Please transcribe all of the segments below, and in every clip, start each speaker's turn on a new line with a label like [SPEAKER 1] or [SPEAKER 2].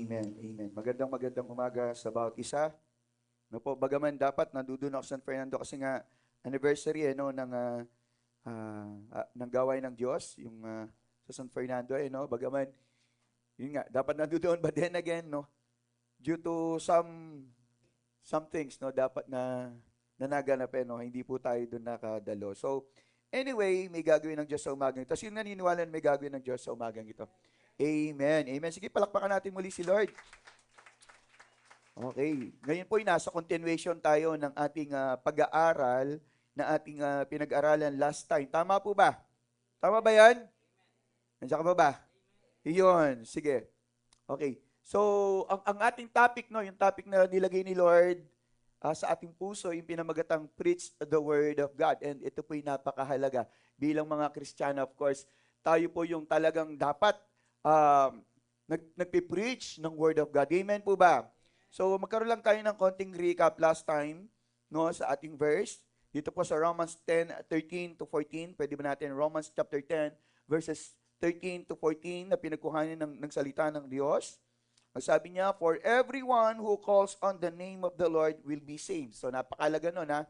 [SPEAKER 1] Amen. Amen. Magandang umaga sa bawat isa. No po, bagaman dapat nandoon ako sa San Fernando kasi nga anniversary no ng gawain ng Diyos, yung sa San Fernando no, bagaman yun nga dapat nandoon but then again no, due to some things no dapat na naganap no, hindi po tayo doon nakadalo. So anyway, may gagawin ng Diyos sa umagang ito. Sino naniniwala na may gagawin ng Diyos sa umagang ito? Amen. Amen. Sige, palakpakan natin muli si Lord. Okay. Ngayon po ay nasa continuation tayo ng ating pag-aaral na ating pinag-aralan last time. Tama po ba? Tama ba yan? Nandiyan ka ba? Iyon. Sige. Okay. So, ang ating topic, no, yung topic na nilagay ni Lord sa ating puso, yung pinamagatang preach the word of God. And ito po yung napakahalaga. Bilang mga Kristiyano, of course, tayo po yung talagang dapat nagpipreach ng word of God. Amen po ba? So, magkaroon lang tayo ng konting recap last time no, sa ating verse. Dito po sa Romans 10:13 to 14. Pwede ba natin Romans chapter 10, verses 13 to 14 na pinagkuhanan ng salita ng Diyos. Ang sabi niya, for everyone who calls on the name of the Lord will be saved. So, napakalaga nun ha.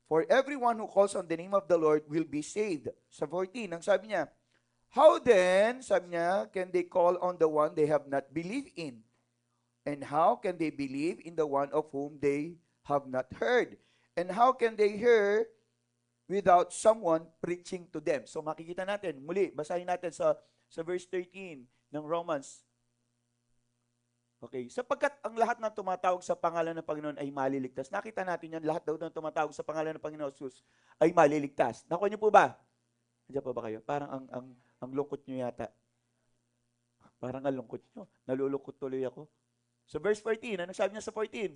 [SPEAKER 1] For everyone who calls on the name of the Lord will be saved. Sa 14, ang sabi niya, how then, sabi niya, can they call on the one they have not believed in? And how can they believe in the one of whom they have not heard? And how can they hear without someone preaching to them? So makikita natin, muli, basahin natin sa verse 13 ng Romans. Okay, sapagkat ang lahat ng tumatawag sa pangalan ng Panginoon ay maliligtas. Nakita natin yan, lahat daw ng tumatawag sa pangalan ng Panginoon Jesus ay maliligtas. Nakuha niyo po ba? Nandiyan po ba kayo? Parang ang lungkot niyo yata. Parang ang lungkot niyo. Nalulungkot tuloy ako. So verse 14, ano sabi niya sa 14?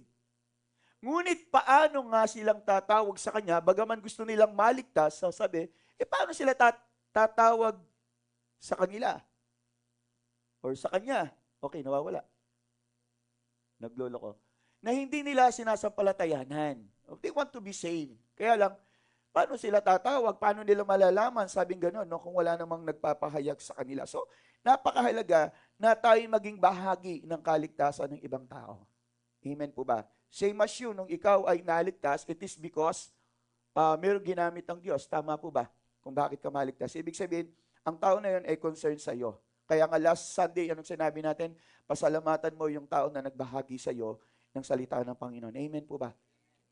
[SPEAKER 1] Ngunit paano nga silang tatawag sa Kanya, bagaman gusto nilang maligtas, so sabi, paano sila tatawag sa kanila? Or sa Kanya? Okay, nawawala. Nagloloko. Na hindi nila sinasampalatayanan. They want to be saved. Kaya lang, paano sila tatawag? Paano nila malalaman? Sabing gano'n, no? Kung wala namang nagpapahayag sa kanila. So, napakahalaga na tayo maging bahagi ng kaligtasan ng ibang tao. Amen po ba? Same as you, nung ikaw ay naligtas, it is because mayroong ginamit ng Diyos. Tama po ba? Kung bakit ka maligtas. Ibig sabihin, ang tao na yun ay concerned sa iyo. Kaya nga last Sunday, anong sinabi natin? Pasalamatan mo yung tao na nagbahagi sa iyo ng salita ng Panginoon. Amen po ba?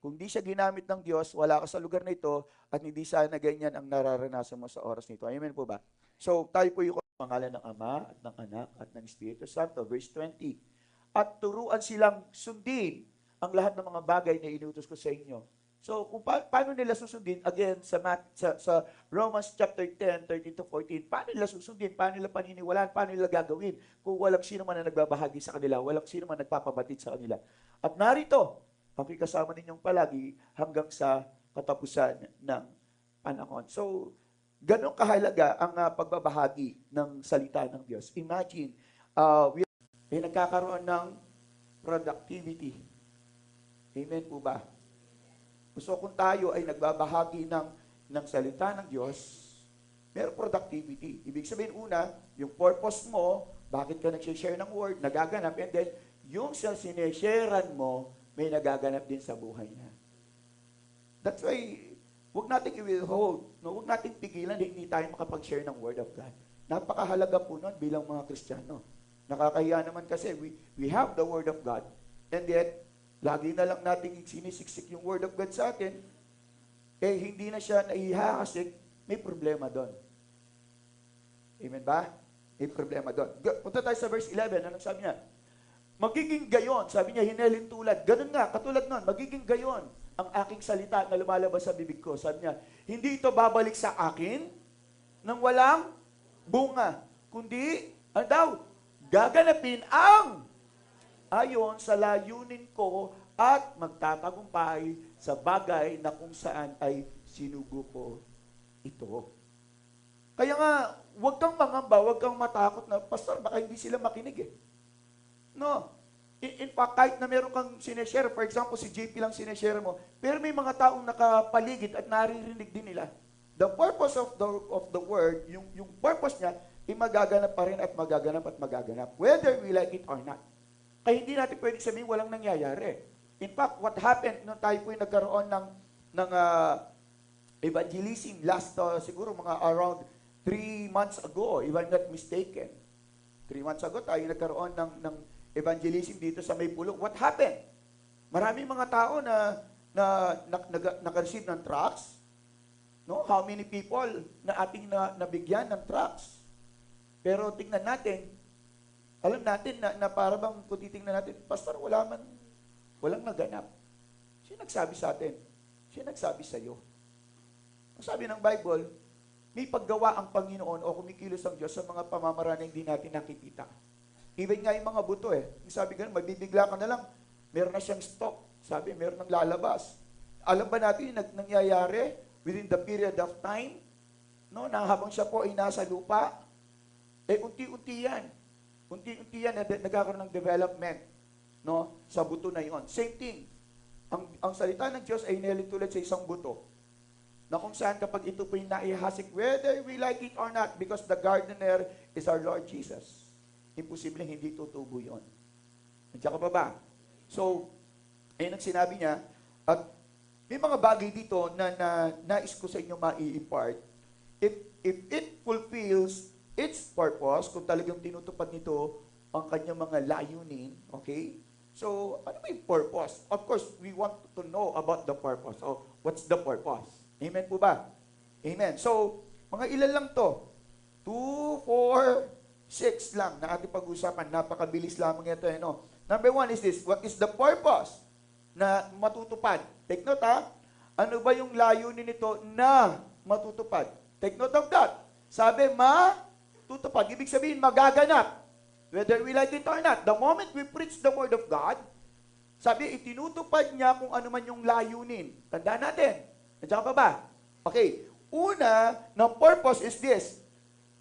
[SPEAKER 1] Kung di siya ginamit ng Diyos, wala ka sa lugar na ito at hindi sana ganyan ang nararanasan mo sa oras nito. Amen po ba? So, tayo po yung pangalan ng Ama at ng Anak at ng Espiritu Santo. Verse 20. At turuan silang sundin ang lahat ng mga bagay na inutos ko sa inyo. So, kung paano nila susundin, again, sa Romans chapter 10, 13 to 14, paano nila susundin, paano nila paniniwalaan, paano nila gagawin kung walang sino man na nagbabahagi sa kanila, walang sino man nagpapabatid sa kanila. At narito, ako'y kasama ninyong palagi hanggang sa katapusan ng panahon. So, ganun kahalaga ang pagbabahagi ng salita ng Diyos. Imagine, nagkakaroon ng productivity. Amen po ba? So, kung tayo ay nagbabahagi ng salita ng Diyos, mayroong productivity. Ibig sabihin, una, yung purpose mo, bakit ka nag-share ng word, nagaganap, and then, yung sa sinesharean mo, may nagaganap din sa buhay niya. That's why, huwag natin i-withhold, no? Huwag natin pigilan, hindi tayo makapag-share ng Word of God. Napakahalaga po nun bilang mga Kristiyano. Nakakahiya naman kasi, we have the Word of God, and yet, lagi na lang natin sinisiksik yung Word of God sa atin, hindi na siya naihahasik, may problema doon. Amen ba? May problema doon. Punta tayo sa verse 11, anong sabi niya? Magiging gayon, sabi niya, hinelin tulad. Ganun nga, katulad nun, magiging gayon ang aking salita na lumalabas sa bibig ko. Sabi niya, hindi ito babalik sa akin nang walang bunga, kundi, ano daw, gaganapin ang ayon sa layunin ko at magtatagumpay sa bagay na kung saan ay sinugo ko ito. Kaya nga, huwag kang mangamba, huwag kang matakot na, Pastor, baka hindi sila makinig eh. No. In fact, kahit na meron kang sineshare, for example, si JP lang sineshare mo, pero may mga taong nakapaligid at naririnig din nila. The purpose of the word, yung purpose niya, ay magaganap pa rin at magaganap at magaganap, whether we like it or not. Kaya hindi natin pwedeng sabihin walang nangyayari. In fact, what happened nung tayo po yung nagkaroon ng evangelism last siguro mga around 3 months ago, if I'm not mistaken. 3 months ago tayo nagkaroon ng evangelism dito sa Maypulong. What happened? Maraming mga tao na naka-receive ng tracts. No? How many people na ating nabigyan ng tracts? Pero tingnan natin, alam natin na para bang kung titingnan natin, Pastor, walang naganap. Sino nagsabi sa atin? Sino nagsabi sa iyo? Ang sabi ng Bible, may paggawa ang Panginoon o kumikilos ang Diyos sa mga pamamaraan na hindi natin nakikita. Even nga yung mga buto sabi ganun, mabibigla ka na lang, meron na siyang stock. Sabi, meron nang lalabas. Alam ba natin yung nangyayari within the period of time? No, na habang siya po ay nasa lupa, unti-unti yan. Unti-unti yan nagkakaroon ng development, no, sa buto na yon. Same thing. Ang salita ng Diyos ay nilitulad sa isang buto na kung saan kapag ito po yung naihasik, whether we like it or not, because the gardener is our Lord Jesus. Imposibleng hindi tutubo yun. Nandiyan ka ba? So, ayun ang sinabi niya, at may mga bagay dito na nais ko sa inyo mai-impart. If it fulfills its purpose, kung talagang tinutupad nito ang kanyang mga layunin, okay? So, ano ba yung purpose? Of course, we want to know about the purpose. So, what's the purpose? Amen po ba? Amen. So, mga ilan lang to? 2, 4, 6 lang na ating pag-usapan. Napakabilis lamang ito. No? Number 1 is this. What is the purpose na matutupad? Take note Ano ba yung layunin nito na matutupad? Take note of that. Sabi, matutupad. Ibig sabihin, magaganap. Whether we like it or not. The moment we preach the Word of God, sabi, itinutupad niya kung ano man yung layunin. Tandaan natin. Nandiyan pa ba? Okay. Una, na purpose is this.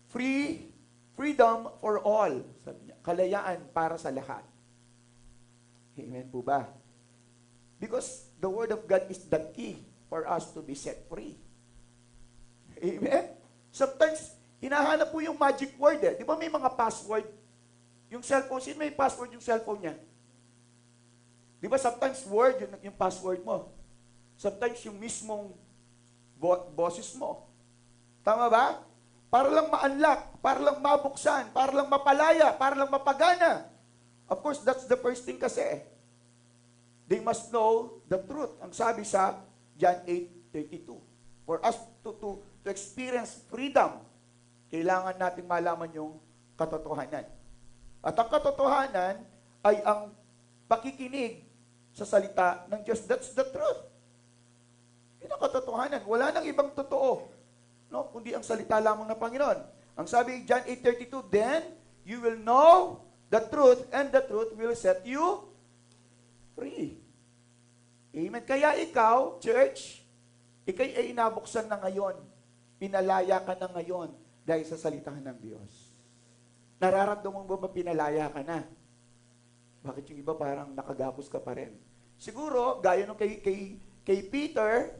[SPEAKER 1] Freedom for all. Sabi niya, kalayaan para sa lahat. Amen po ba? Because the Word of God is the key for us to be set free. Amen? Sometimes, hinahanap po yung magic word Di ba may mga password? Yung cellphone, sino may password yung cellphone niya? Di ba sometimes word yung password mo? Sometimes yung mismong boses mo. Tama ba? Para lang ma-unlock, para lang mabuksan, para lang mapalaya, para lang mapagana. Of course, that's the first thing kasi. They must know the truth. Ang sabi sa John 8:32. For us to experience freedom, kailangan nating malaman yung katotohanan. At ang katotohanan ay ang pakikinig sa salita ng Diyos. That's the truth. Yun ang katotohanan. Wala nang ibang totoo, no? Kundi ang salita lamang ng Panginoon. Ang sabi John 8:32, then you will know the truth and the truth will set you free. Amen. Kaya ikaw, church, ikay ay inabuksan na ngayon. Pinalaya ka na ngayon dahil sa salitahan ng Diyos. Nararamdaman mo ba pinalaya ka na? Bakit yung iba parang nakagapos ka pa rin? Siguro, gaya nung kay Peter,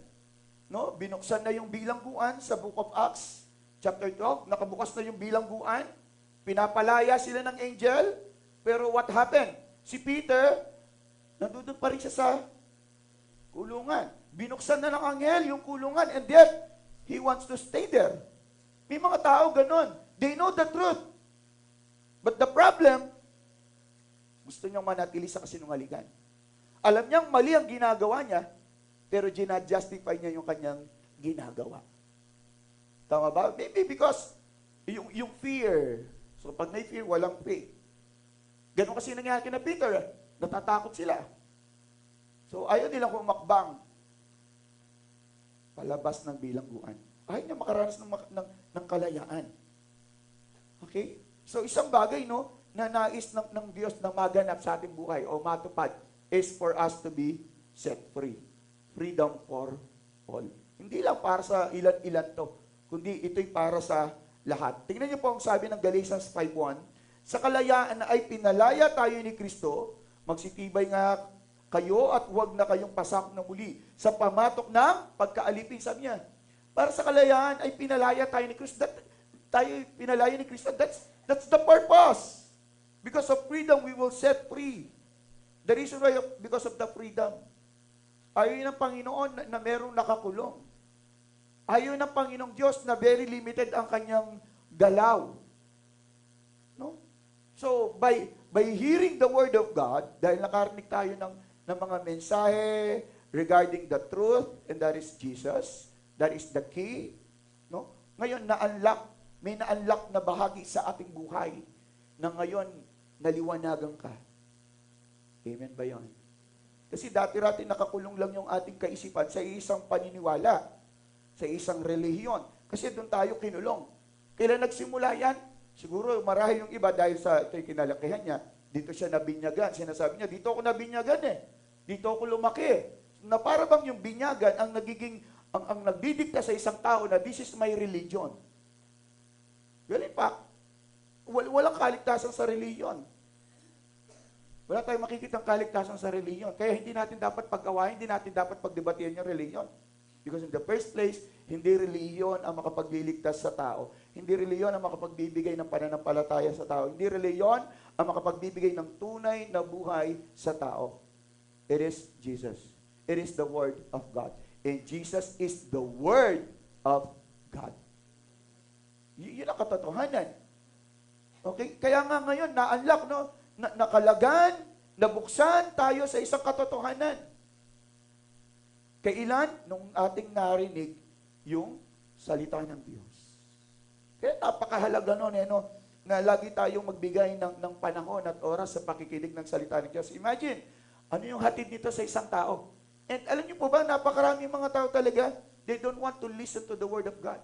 [SPEAKER 1] no, binuksan na yung bilangguan sa Book of Acts, chapter 12, nakabukas na yung bilangguan, pinapalaya sila ng angel, pero what happened? Si Peter, nandun pa rin siya sa kulungan. Binuksan na ng anghel yung kulungan, and yet, he wants to stay there. May mga tao ganun. They know the truth. But the problem, gusto niyang manatili sa kasinungalingan. Alam niyang mali ang ginagawa niya, pero ginajustify niya yung kanyang ginagawa. Tama ba? Maybe because yung fear. So pag may fear, walang faith. Ganun kasi nangyari kina Peter. Natatakot sila. So ayaw nilang umakbang palabas ng bilangguan. Ayaw niya makaranas ng kalayaan. Okay? So isang bagay, no, na nais ng Diyos na maganap sa ating buhay o matupad is for us to be set free. Freedom for all. Hindi lang para sa ilan-ilan to, kundi ito'y para sa lahat. Tingnan niyo po ang sabi ng Galatians 5:1, sa kalayaan na ay pinalaya tayo ni Kristo, magsitibay nga kayo at huwag na kayong pasakop na muli sa pamatok ng pagkaalipin. Sabi niya, para sa kalayaan ay pinalaya tayo ni Kristo. Tayo pinalaya ni Kristo. That's the purpose. Because of freedom, we will set free. The reason why, because of the freedom. Ayaw ng Panginoon na merong nakakulong. Ayaw ng Panginoong Diyos na very limited ang kanyang galaw. No? So, by hearing the Word of God, dahil nakarinig tayo ng mga mensahe regarding the truth, and that is Jesus, that is the key. No? Ngayon, may na-unlock na bahagi sa ating buhay na ngayon, naliwanagan ka. Amen ba yun? Kasi dati-rati nakakulong lang yung ating kaisipan sa isang paniniwala, sa isang relihiyon. Kasi doon tayo kinulong. Kailan nagsimula yan? Siguro marahil yung iba dahil sa ito'y kinalakihan niya, dito siya nabinyagan. Sinasabi niya, dito ako nabinyagan eh. Dito ako lumaki. Na para bang yung binyagan ang nagdidikta sa isang tao na this is my religion. Well, in fact, walang kaligtasan sa reliyon. Wala tayong makikitang kaligtasan sa reliyon. Kaya hindi natin dapat pag-awayin, hindi natin dapat pagdebatihan yung reliyon. Because in the first place, hindi reliyon ang makapagliligtas sa tao. Hindi reliyon ang makapagbibigay ng pananampalataya sa tao. Hindi reliyon ang makapagbibigay ng tunay na buhay sa tao. It is Jesus. It is the Word of God. And Jesus is the Word of God. Yun ang katotohanan. Okay? Kaya nga ngayon, na-unlock, no? Nakalagan, nabuksan tayo sa isang katotohanan. Kailan? Nung ating narinig yung salita ng Diyos. Kaya napakahalaga nun, no? Na lagi tayong magbigay ng panahon at oras sa pakikinig ng salita ng Diyos. Imagine, ano yung hatid nito sa isang tao? And alam niyo po ba, napakaraming mga tao talaga, they don't want to listen to the Word of God.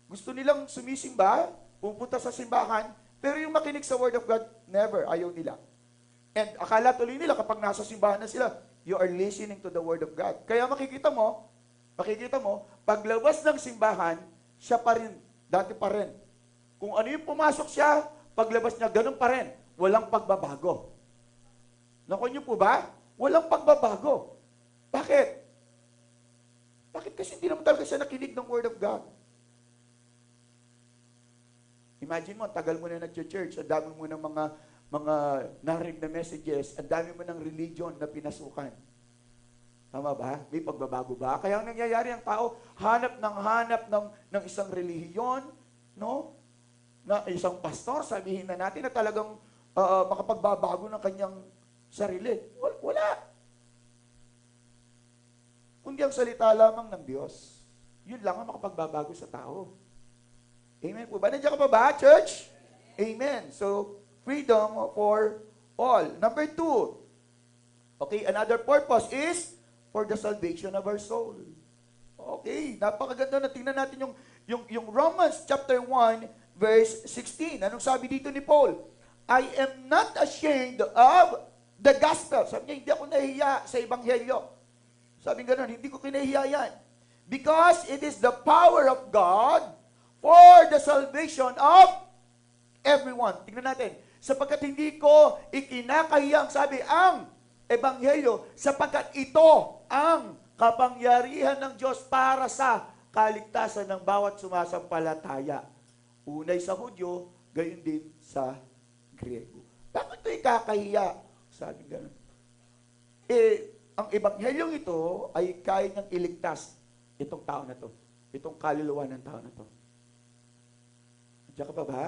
[SPEAKER 1] Gusto nilang sumisimba, pupunta sa simbahan, pero yung makinig sa Word of God, never, ayaw nila. And akala tuloy nila kapag nasa simbahan na sila, you are listening to the Word of God. Kaya makikita mo, paglabas ng simbahan, siya pa rin, dati pa rin. Kung ano yung pumasok siya, paglabas niya, ganun pa rin. Walang pagbabago. Naku niyo po ba? Walang pagbabago. Bakit? Bakit kasi hindi naman talaga siya nakinig ng Word of God? Imagine mo, tagal mo na nag-church, ang dami mo ng mga narinig na messages, ang dami mo ng religion na pinasukan. Tama ba? May pagbabago ba? Kaya ang nangyayari, ang tao, hanap ng isang relihiyon, no? Na isang pastor, sabihin na natin na talagang makapagbabago ng kanyang sarili. Wala. Kundi ang salita lamang ng Diyos, yun lang ang makapagbabago sa tao. Amen po ba? Nandiyan ka pa ba, church? Amen. So, freedom for all. Number 2. Okay, another purpose is for the salvation of our soul. Okay, napakaganda na. Tingnan natin yung Romans chapter 1, verse 16. Anong sabi dito ni Paul? I am not ashamed of the gospel. Sabi niya, hindi ako nahihiya sa ebanghelyo. Sabi nga nun, hindi ko kinahiya yan. Because it is the power of God for the salvation of everyone. Tingnan natin. Sapagkat hindi ko ikinakahiyang, sabi, ang ebanghelyo, sapagkat ito ang kapangyarihan ng Diyos para sa kaligtasan ng bawat sumasampalataya. Unay sa Hudyo, gayon din sa Griego. Bakit ito ikakahiya? Sabi gano'n. Ang ebanghelyong ito ay kaya niyang iligtas itong tao na to. Itong kaluluwa ng tao na to. Diyan ka pa ba?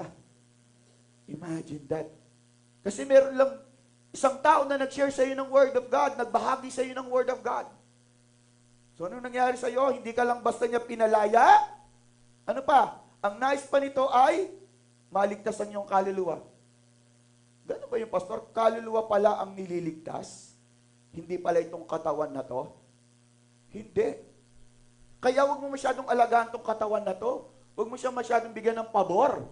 [SPEAKER 1] Imagine that. Kasi meron lang isang tao na nag-share sa iyo ng Word of God, nagbahagi sa iyo ng Word of God. So, anong nangyari sa iyo? Hindi ka lang basta niya pinalaya? Ano pa? Ang nais pa nito ay maligtas ang iyong kaluluwa. Gano'n ba yung pastor? Kaluluwa pala ang nililigtas? Hindi pala itong katawan na to? Hindi. Kaya huwag mo masyadong alagaan itong katawan na to. Huwag mo siya masyadong bigyan ng pabor.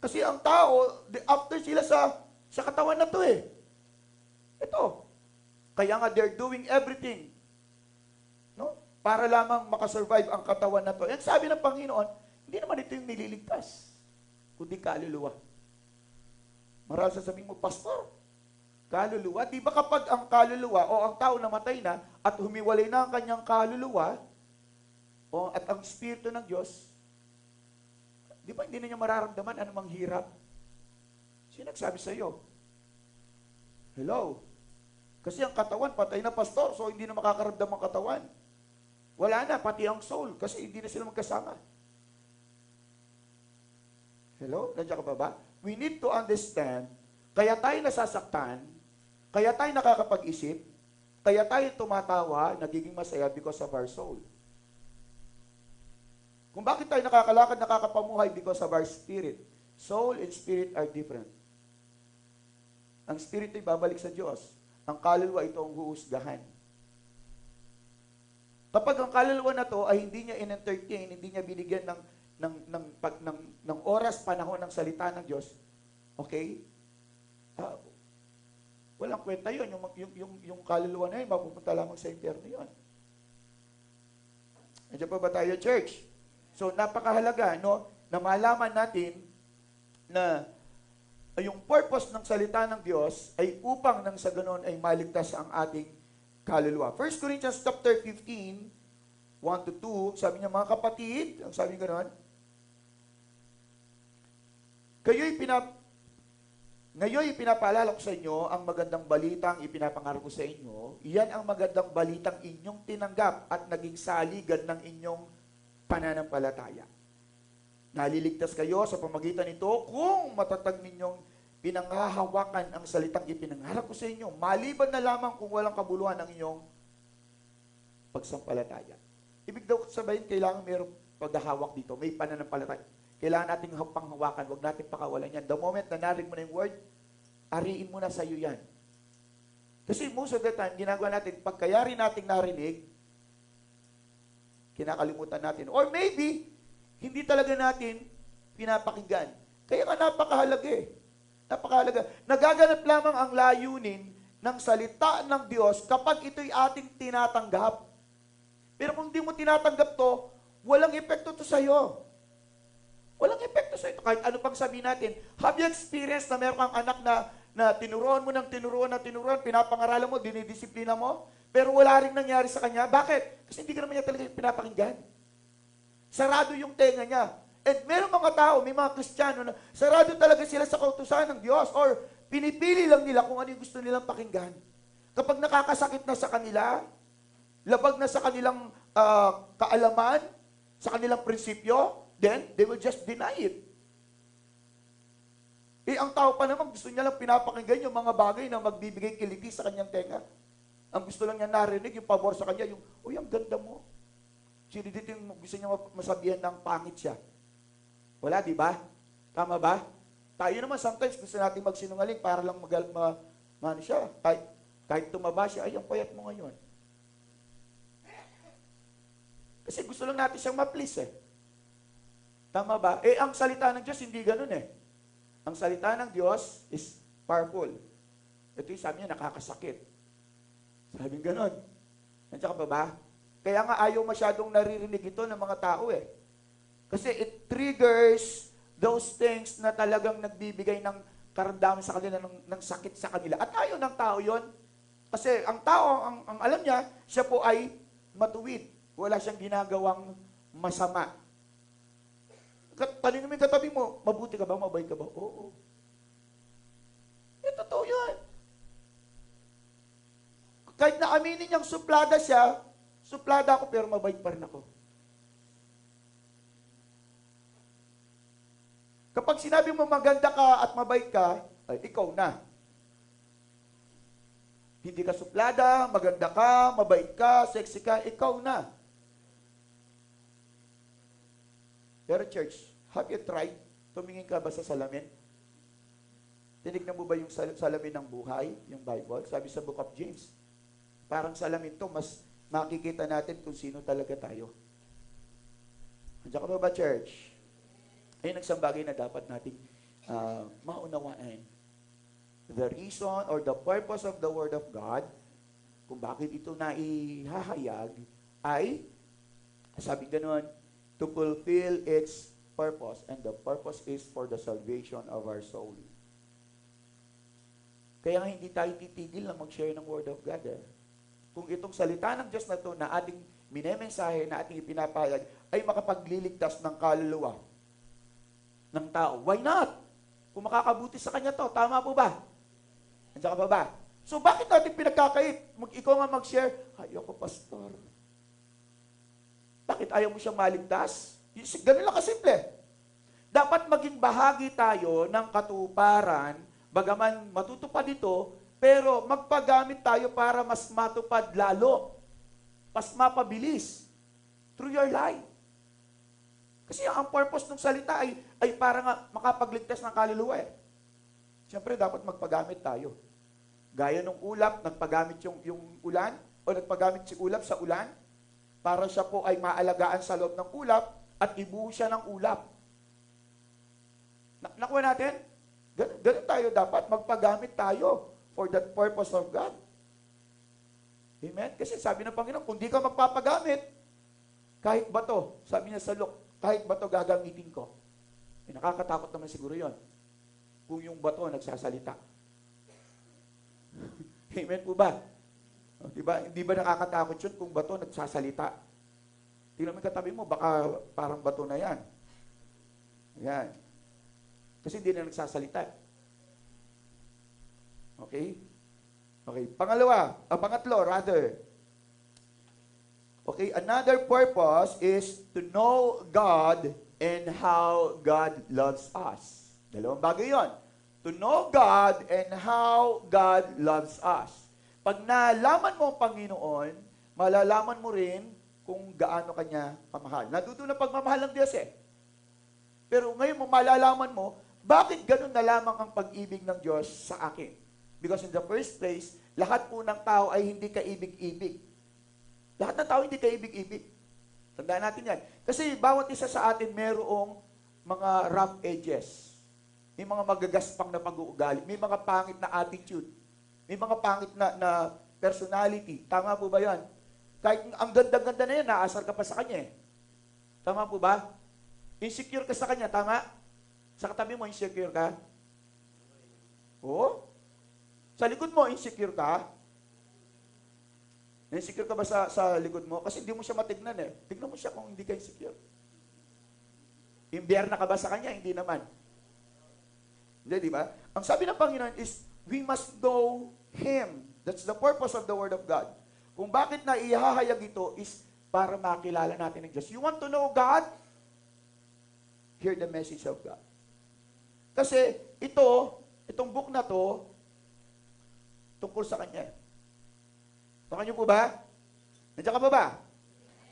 [SPEAKER 1] Kasi ang tao, after sila sa katawan na to eh. Ito. Kaya nga they're doing everything. No? Para lamang makasurvive ang katawan na to. Yan sabi ng Panginoon, hindi naman ito yung nililigtas. Kundi kaluluwa. Maral sasabihin mo, Pastor, kaluluwa? Di ba kapag ang kaluluwa o ang tao namatay na at humiwalay na ang kanyang kaluluwa, at ang Espiritu ng Diyos, di ba hindi na niya mararamdaman anumang hirap? Sino nagsabi sa iyo? Hello? Kasi ang katawan, patay na pastor, so hindi na makakaramdam ang katawan. Wala na, pati ang soul, kasi hindi na sila magkasama. Hello? Nandiyan ka pa ba? We need to understand, kaya tayo nasasaktan, kaya tayo nakakapag-isip, kaya tayo tumatawa, nagiging masaya because of our soul. Kung bakit tayo nakakalakad, nakakapamuhay because of our spirit. Soul and spirit are different. Ang spirit ay babalik sa Diyos. Ang kaluluwa ito ang huhusgahan. Kapag ang kaluluwa na to ay hindi niya in-entertain, hindi niya binigyan ng oras, panahon ng salita ng Diyos, okay? Walang kwenta yun. Yung kaluluwa na yun, mapupunta lamang sa impyerno yun. Nandiyan pa ba tayo, church? So, napakahalaga, no, na malaman natin na yung purpose ng salita ng Diyos ay upang nang sa ganon ay maligtas ang ating kaluluwa. 1 Corinthians chapter 15, 1-2, sabi niya, mga kapatid, ang sabi ganon, ngayo'y pinapaalala ko sa inyo ang magandang balitang ipinapangaral ko sa inyo. Iyan ang magandang balitang inyong tinanggap at naging saligan ng inyong pananampalataya. Naliligtas kayo sa pamagitan nito kung matatag ninyong pinanghahawakan ang salitang ipinangaral ko sa inyo, maliban na lamang kung walang kabuluhan ang inyong pagsampalataya. Ibig daw sabihin, kailangan mayroong paghahawak dito, may pananampalataya. Kailangan nating panghawakan, huwag nating pakawalan yan. The moment na narinig mo na yung word, ariin mo na sa iyo yan. Kasi most of the time, ginagawa natin, pagkayari nating narinig, kinakalimutan natin. Or maybe, hindi talaga natin pinapakinggan. Kaya nga napakahalaga eh. Napakahalaga. Nagaganap lamang ang layunin ng salita ng Diyos kapag ito'y ating tinatanggap. Pero kung di mo tinatanggap to, walang epekto to sa'yo. Walang epekto sa'yo. Kahit ano pang sabihin natin, have you experienced na meron kang anak na tinuruan mo ng tinuruan, pinapangaralan mo, dinidisiplina mo, pero wala rin nangyari sa kanya? Bakit? Kasi hindi ka naman niya talaga pinapakinggan. Sarado yung tenga niya. And meron mga tao, may mga Kristiyano na sarado talaga sila sa kautusan ng Diyos or pinipili lang nila kung ano yung gusto nilang pakinggan. Kapag nakakasakit na sa kanila, labag na sa kanilang kaalaman, sa kanilang prinsipyo, then they will just deny it. Ang tao pa naman, gusto niya lang pinapakinggan yung mga bagay na magbibigay kiliti sa kanyang tenga. Ang gusto lang niya narinig, yung pabor sa kanya, yung, uy, ang ganda mo. Sino dito yung gusto niya masabihan ng pangit siya? Wala, di ba? Tama ba? Tayo naman, sometimes gusto natin magsinungaling para lang ano siya. Kahit tumaba siya, ay, ang payat mo ngayon. Kasi gusto lang natin siyang ma-please eh. Tama ba? Ang salita ng Diyos, hindi ganun eh. Ang salita ng Diyos is powerful. Ito yung sabi niya, nakakasakit. Sabi ganun. Nandiyan ka pa ba? Kaya nga ayaw masyadong naririnig ito ng mga tao eh. Kasi it triggers those things na talagang nagbibigay ng karamdaman sa kanila, ng sakit sa kanila. At ayaw ng tao yon. Kasi ang tao, ang alam niya, siya po ay matuwid. Wala siyang ginagawang masama. Tanungin mo yung katabi mo, mabuti ka ba, mabait ka ba? Oo. Totoo yun. Kahit na aminin niyang suplada siya, suplada ako pero mabait pa rin ako. Kapag sinabi mo maganda ka at mabait ka, ay ikaw na. Hindi ka suplada, maganda ka, mabait ka, sexy ka, ikaw na. Pero church, have you tried? Tumingin ka ba sa salamin? Tinignan mo ba yung salamin ng buhay, yung Bible? Sabi sa Book of James, parang salamin to, mas makikita natin kung sino talaga tayo. Andiyan ka ba church? Ayun ang isang bagay na dapat nating maunawaan. The reason or the purpose of the Word of God, kung bakit ito naihahayag, ay, sabi ganun, to fulfill its purpose. And the purpose is for the salvation of our soul. Kaya nga hindi tayo titigil na mag-share ng Word of God. Kung itong salita ng Diyos na ito na ating minemensahe, na ating ipinapayag, ay makapagliligtas ng kaluluwa ng tao. Why not? kung makakabuti sa kanya to. Tama po ba? Nandiyan ka pa ba? So, bakit natin pinagkakait? Ikaw nga mag-share, ayoko, pastor. Bakit ayaw mo siyang maligtas? Ganun lang kasimple. Dapat maging bahagi tayo ng katuparan, bagaman matutupad ito, pero magpagamit tayo para mas matupad lalo, mas mapabilis through your life. Kasi ang purpose ng salita ay para nga makapagligtas ng kaluluwa eh. Siyempre, dapat magpagamit tayo. Gaya ng ulap, nagpagamit yung ulan, o nagpagamit si ulap sa ulan, para siya po ay maalagaan sa loob ng ulap, at ibuo siya ng ulap. Nakuha natin? Ganun tayo dapat, magpagamit tayo for that purpose of God. Amen? Kasi sabi ng Panginoon, kung di ka magpapagamit, kahit bato, sabi niya sa Luke, kahit bato gagamitin ko. Nakakatakot naman siguro yon kung yung bato nagsasalita. Amen po ba? Diba? Hindi ba nakakatakot yun kung bato nagsasalita? Tingnan mo yung katabi mo, baka parang bato na yan. Yan. Kasi hindi na nagsasalita. Okay? Okay. Pangatlo, rather. Okay, another purpose is to know God and how God loves us. Dalawang bagay yon. To know God and how God loves us. Pag nalaman mo ang Panginoon, malalaman mo rin kung gaano kanya kamahal. Natutunan na pagmamahal ng Diyos eh. Pero ngayon mo malalaman mo, bakit ganun na lamang ang pag-ibig ng Diyos sa akin? Because in the first place, lahat po ng tao ay hindi kaibig-ibig. Lahat ng tao hindi kaibig-ibig. Tandaan natin yan. Kasi bawat isa sa atin merong mga rough edges. May mga magagaspang na pag-uugali. May mga pangit na attitude. May mga pangit na personality. Tama po ba yan? Kahit ang ganda-ganda na yan, naasar ka pa sa kanya eh. Tama po ba? Insecure ka sa kanya, tama? Sa katabi mo, insecure ka? Oo? Sa likod mo, insecure ka? Insecure ka ba sa likod mo? Kasi hindi mo siya matignan eh. Tignan mo siya kung hindi ka insecure. Imbierna ka ba sa kanya? Hindi naman. Hindi, di ba? Ang sabi ng Panginoon is, we must know Him. That's the purpose of the Word of God. Kung bakit na ihahayag ito is para makilala natin ng Diyos. You want to know God? Hear the message of God. Kasi itong book na to, tungkol sa Kanya. Tungkol niyo po ba? Nandiyan ka ba?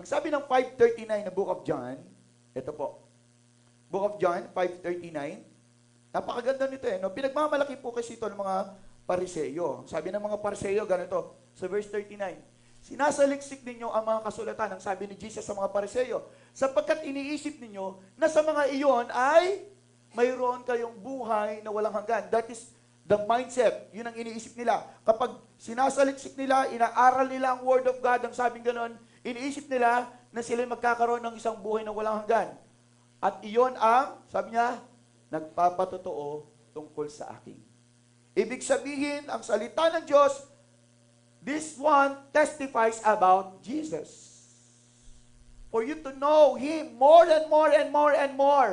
[SPEAKER 1] Ang sabi ng 5:39 na Book of John, ito po. Book of John, 5:39. Napakaganda nito eh. No? Pinagmamalaki po kasi ito ng mga Pariseyo. Sabi ng mga Pariseyo, ganito, sa verse 39. Sinasaliksik ninyo ang mga kasulatan, ang sabi ni Jesus sa mga Pariseyo, sapagkat iniisip ninyo na sa mga iyon ay mayroon kayong buhay na walang hanggan. That is the mindset. Yun ang iniisip nila. Kapag sinasaliksik nila, inaaral nila ang Word of God, ang sabing ganon, iniisip nila na sila magkakaroon ng isang buhay na walang hanggan. At iyon ang, sabi niya, nagpapatotoo tungkol sa akin. Ibig sabihin, ang salita ng Diyos, this one testifies about Jesus. For you to know Him more and more and more and more.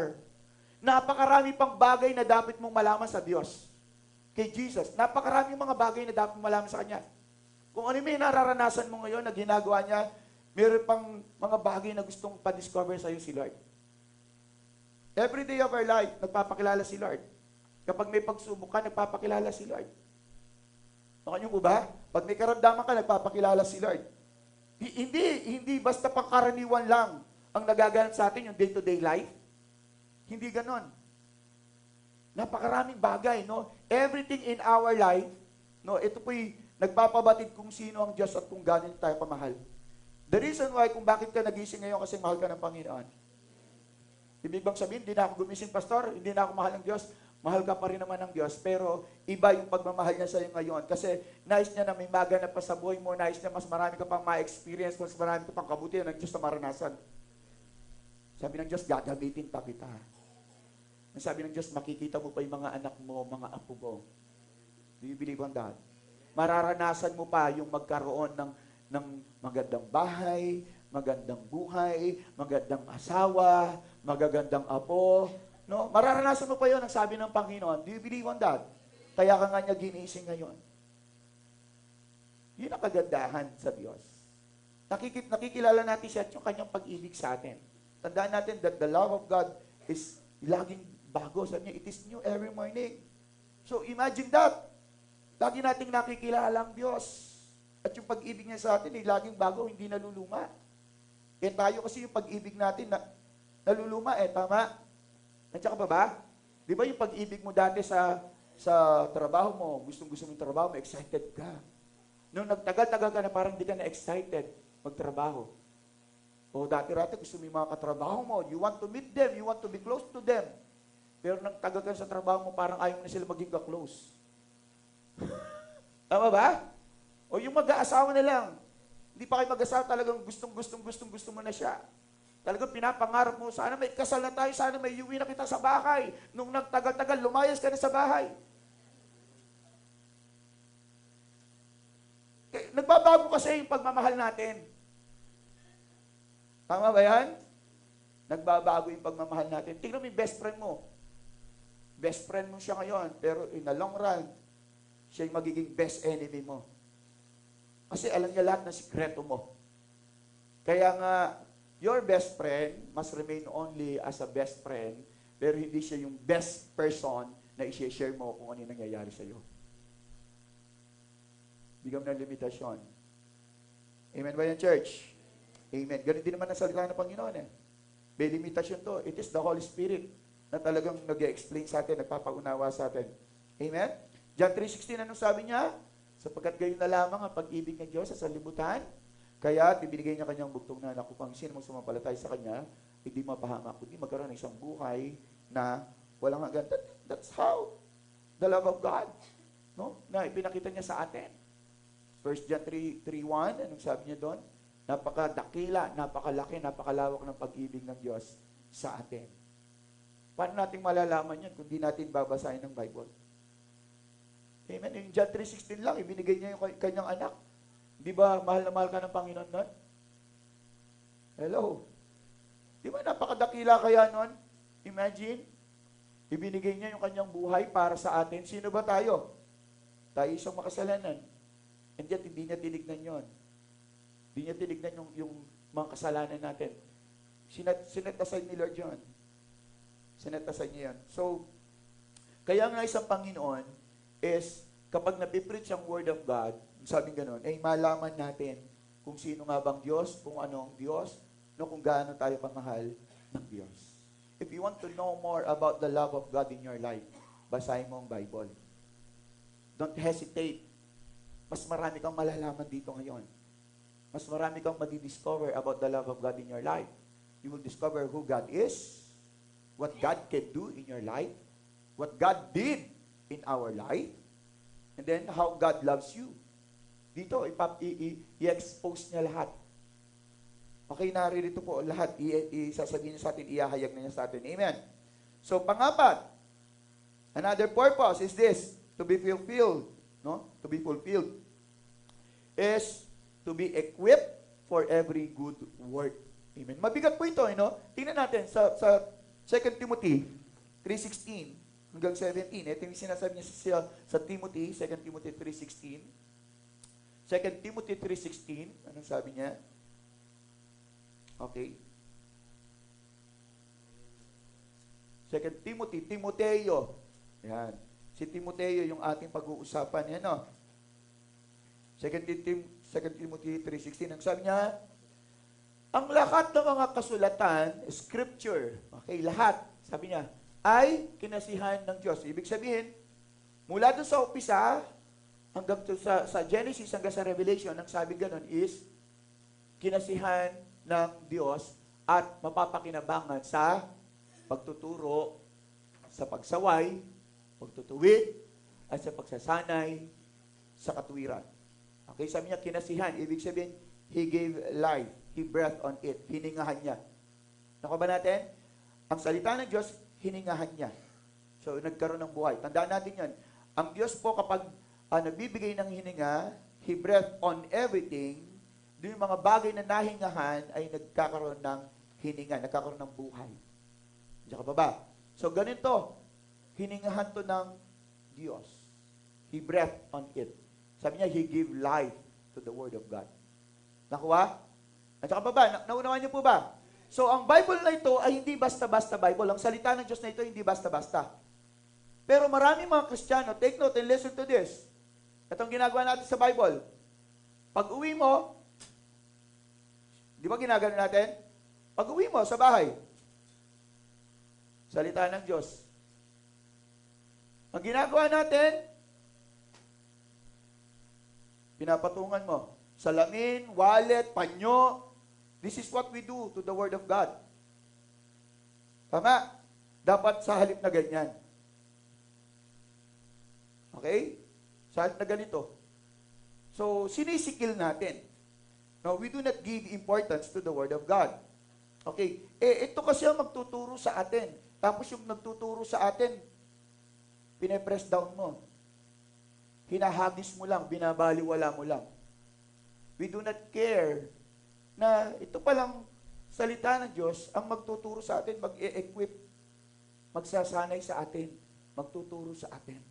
[SPEAKER 1] Napakarami pang bagay na dapat mong malaman sa Diyos. Kay Jesus. Napakarami mga bagay na dapat mong malaman sa Kanya. Kung ano may nararanasan mo ngayon na ginagawa niya, meron pang mga bagay na gustong pa-discover sa iyo si Lord. Every day of our life, nagpapakilala si Lord. Kapag may pagsubok ka, nagpapakilala si Lord. Nakanyo po ba? Pag may karamdaman ka, nagpapakilala si Lord. Hindi basta pangkaraniwan lang ang nagaganap sa atin, yung day-to-day life. Hindi ganon. Napakaraming bagay, no? Everything in our life, no? Ito po'y nagpapabatid kung sino ang Diyos at kung gaano tayo pamahal. The reason why kung bakit ka nagising ngayon kasi mahal ka ng Panginoon. Ibig bang sabihin, hindi na ako gumising, pastor, hindi na ako mahal ng Diyos. Mahal ka pa rin naman ng Diyos, pero iba yung pagmamahal niya sa iyo ngayon. Kasi nais niya na may maganap pa sa buhay mo, nais niya mas marami ka pang ma-experience, mas marami ka pang kabutihan ng Diyos na maranasan. Sabi ng Diyos, gagamitin pa kita. Sabi ng Diyos, makikita mo pa yung mga anak mo, mga apo mo. Do you believe on that? Mararanasan mo pa yung magkaroon ng magandang bahay, magandang buhay, magandang asawa, magagandang apo. No? Mararanasan mo pa yun ang sabi ng Panginoon. Do you believe on that? Kaya ka nga niya ginising ngayon. Yun ang kagandahan sa Diyos. Nakikilala natin siya at yung kanyang pag-ibig sa atin. Tandaan natin that the love of God is laging bago. Sabi niya, it is new every morning. So imagine that. Lagi nating nakikilala ang Diyos. At yung pag-ibig niya sa atin ay laging bago, hindi naluluma. Eh tayo kasi yung pag-ibig natin naluluma tama? Nandiyan ka pa ba? Di ba yung pag-ibig mo dati sa trabaho mo, gustong-gusto mo yung trabaho mo, excited ka. Nung nagtagal-tagal ka na parang di ka na-excited magtrabaho. O dati-rati gusto mo yung mga katrabaho mo, you want to meet them, you want to be close to them. Pero nang tagal ka sa trabaho mo, parang ayaw na sila maging ka-close. Tama ba? O yung mag-aasawa na lang. Hindi pa kayo mag-asawa, talagang gusto mo na siya. Talagang pinapangarap mo, sana may kasal na tayo, sana may iuwi na kita sa bahay. Nung nagtagal-tagal, lumayas ka na sa bahay. Nagbabago kasi yung pagmamahal natin. Tama ba yan? Nagbabago yung pagmamahal natin. Tingnan mo yung best friend mo. Best friend mo siya ngayon, pero in the long run, siya yung magiging best enemy mo. Kasi alam niya lahat ng sikreto mo. Kaya nga, your best friend must remain only as a best friend, pero hindi siya yung best person na i-share mo kung ano yung nangyayari sa iyo. Bigyan mo ng limitasyon. Amen ba yan, church? Amen. Ganun din naman ang salita ng Panginoon May limitasyon to. It is the Holy Spirit na talagang nag-explain sa atin, nagpapaunawa sa atin. Amen? John 3:16, anong sabi niya? Sapagkat gayon na lamang ang pag-ibig ng Diyos sa sanlibutan, kaya ibinigay niya kanyang bugtong na anak upang sino mong sumampalatay sa kanya, hindi mapahamak, kundi magkaroon ng isang buhay na walang hanggan. That's how the love of God, no? Na ipinakita niya sa atin. 1 John 3:1, anong sabi niya doon? Napakadakila, napakalaki, napakalawak ng pag-ibig ng Diyos sa atin. Paano natin malalaman yan kung di natin babasahin ng Bible? Amen. Yung John 3:16 lang, ibinigay niya yung kanyang anak. Di ba mahal na mahal ka ng Panginoon nun? Hello? Di ba napakadakila kaya nun? Imagine, ibinigay niya yung kanyang buhay para sa atin. Sino ba tayo? Tayo isang makasalanan. And yet, hindi niya tinignan yon. Hindi niya tinignan yung mga kasalanan natin. Sinet aside ni Lord yun. Sinet aside niya yun. So, kaya nga isang Panginoon is, kapag napipreach ang Word of God, sabing ganun, ay malaman natin kung sino nga bang Diyos, kung ano ang Diyos, no, kung gaano tayo kamahal ng Diyos. If you want to know more about the love of God in your life, basahin mo ang Bible. Don't hesitate. Mas marami kang malalaman dito ngayon. Mas marami kang madidiscover about the love of God in your life. You will discover who God is, what God can do in your life, what God did in our life, and then how God loves you. Dito, i-expose niya lahat. Okay, naririto po lahat. Sasabihin niya sa atin, iahayag na niya sa atin. Amen. So, pangapat, another purpose is this, to be fulfilled. No? To be fulfilled is to be equipped for every good work. Amen. Mabigat po ito, Tingnan natin sa 2 Timothy 3:16 hanggang 17. Ito yung sinasabi niya sa Timothy, 2 Timothy 3:16. 2 Timothy 3:16, anong sabi niya? Okay. 2 Timothy, Timoteo. Yan. Si Timoteo yung ating pag-uusapan. Yan, no? 2 Timothy 3:16, ang sabi niya, ang lahat ng mga kasulatan, scripture, okay, lahat, sabi niya, ay kinasihan ng Diyos. Ibig sabihin, mula doon sa umpisa, hanggang sa Genesis, hanggang sa Revelation, ang sabi ganun is, kinasihan ng Diyos at mapapakinabangan sa pagtuturo, sa pagsaway, pagtutuwid, at sa pagsasanay sa katuwiran. Okay, sabi niya, kinasihan. Ibig sabihin, He gave life. He breathed on it. Hiningahan niya. Nakuha ba natin? Ang salita ng Diyos, hiningahan niya. So, nagkaroon ng buhay. Tandaan natin yan. Ang Diyos po, kapag nagbibigay ng hininga, He breathed on everything, yung mga bagay na nahingahan ay nagkakaroon ng hininga, nagkakaroon ng buhay. Diyan ka ba ba? So, ganito. Hiningahan to ng Diyos. He breathed on it. Sabi niya, He gave life to the Word of God. Nakuha? At saka pa ba? Naunawan niyo po ba? So, ang Bible na ito ay hindi basta-basta Bible. Ang salita ng Diyos na ito hindi basta-basta. Pero marami mga Kristiyano, take note and listen to this. Itong ginagawa natin sa Bible. Pag uwi mo, di ba ginagano natin? Pag uwi mo sa bahay, salita ng Diyos. Ang ginagawa natin, pinapatungan mo. Salamin, wallet, panyo. This is what we do to the Word of God. Tama? Dapat sa halip na ganyan. Okay? Sa halip na ganito. So, sinisikil natin. No, we do not give importance to the Word of God. Okay? Ito kasi ang magtuturo sa atin. Tapos yung nagtuturo sa atin, pine-press down mo. Hinahagis mo lang, binabaliwala mo lang. We do not care na ito palang salita ng Diyos ang magtuturo sa atin, mag-e-equip, magsasanay sa atin, magtuturo sa atin.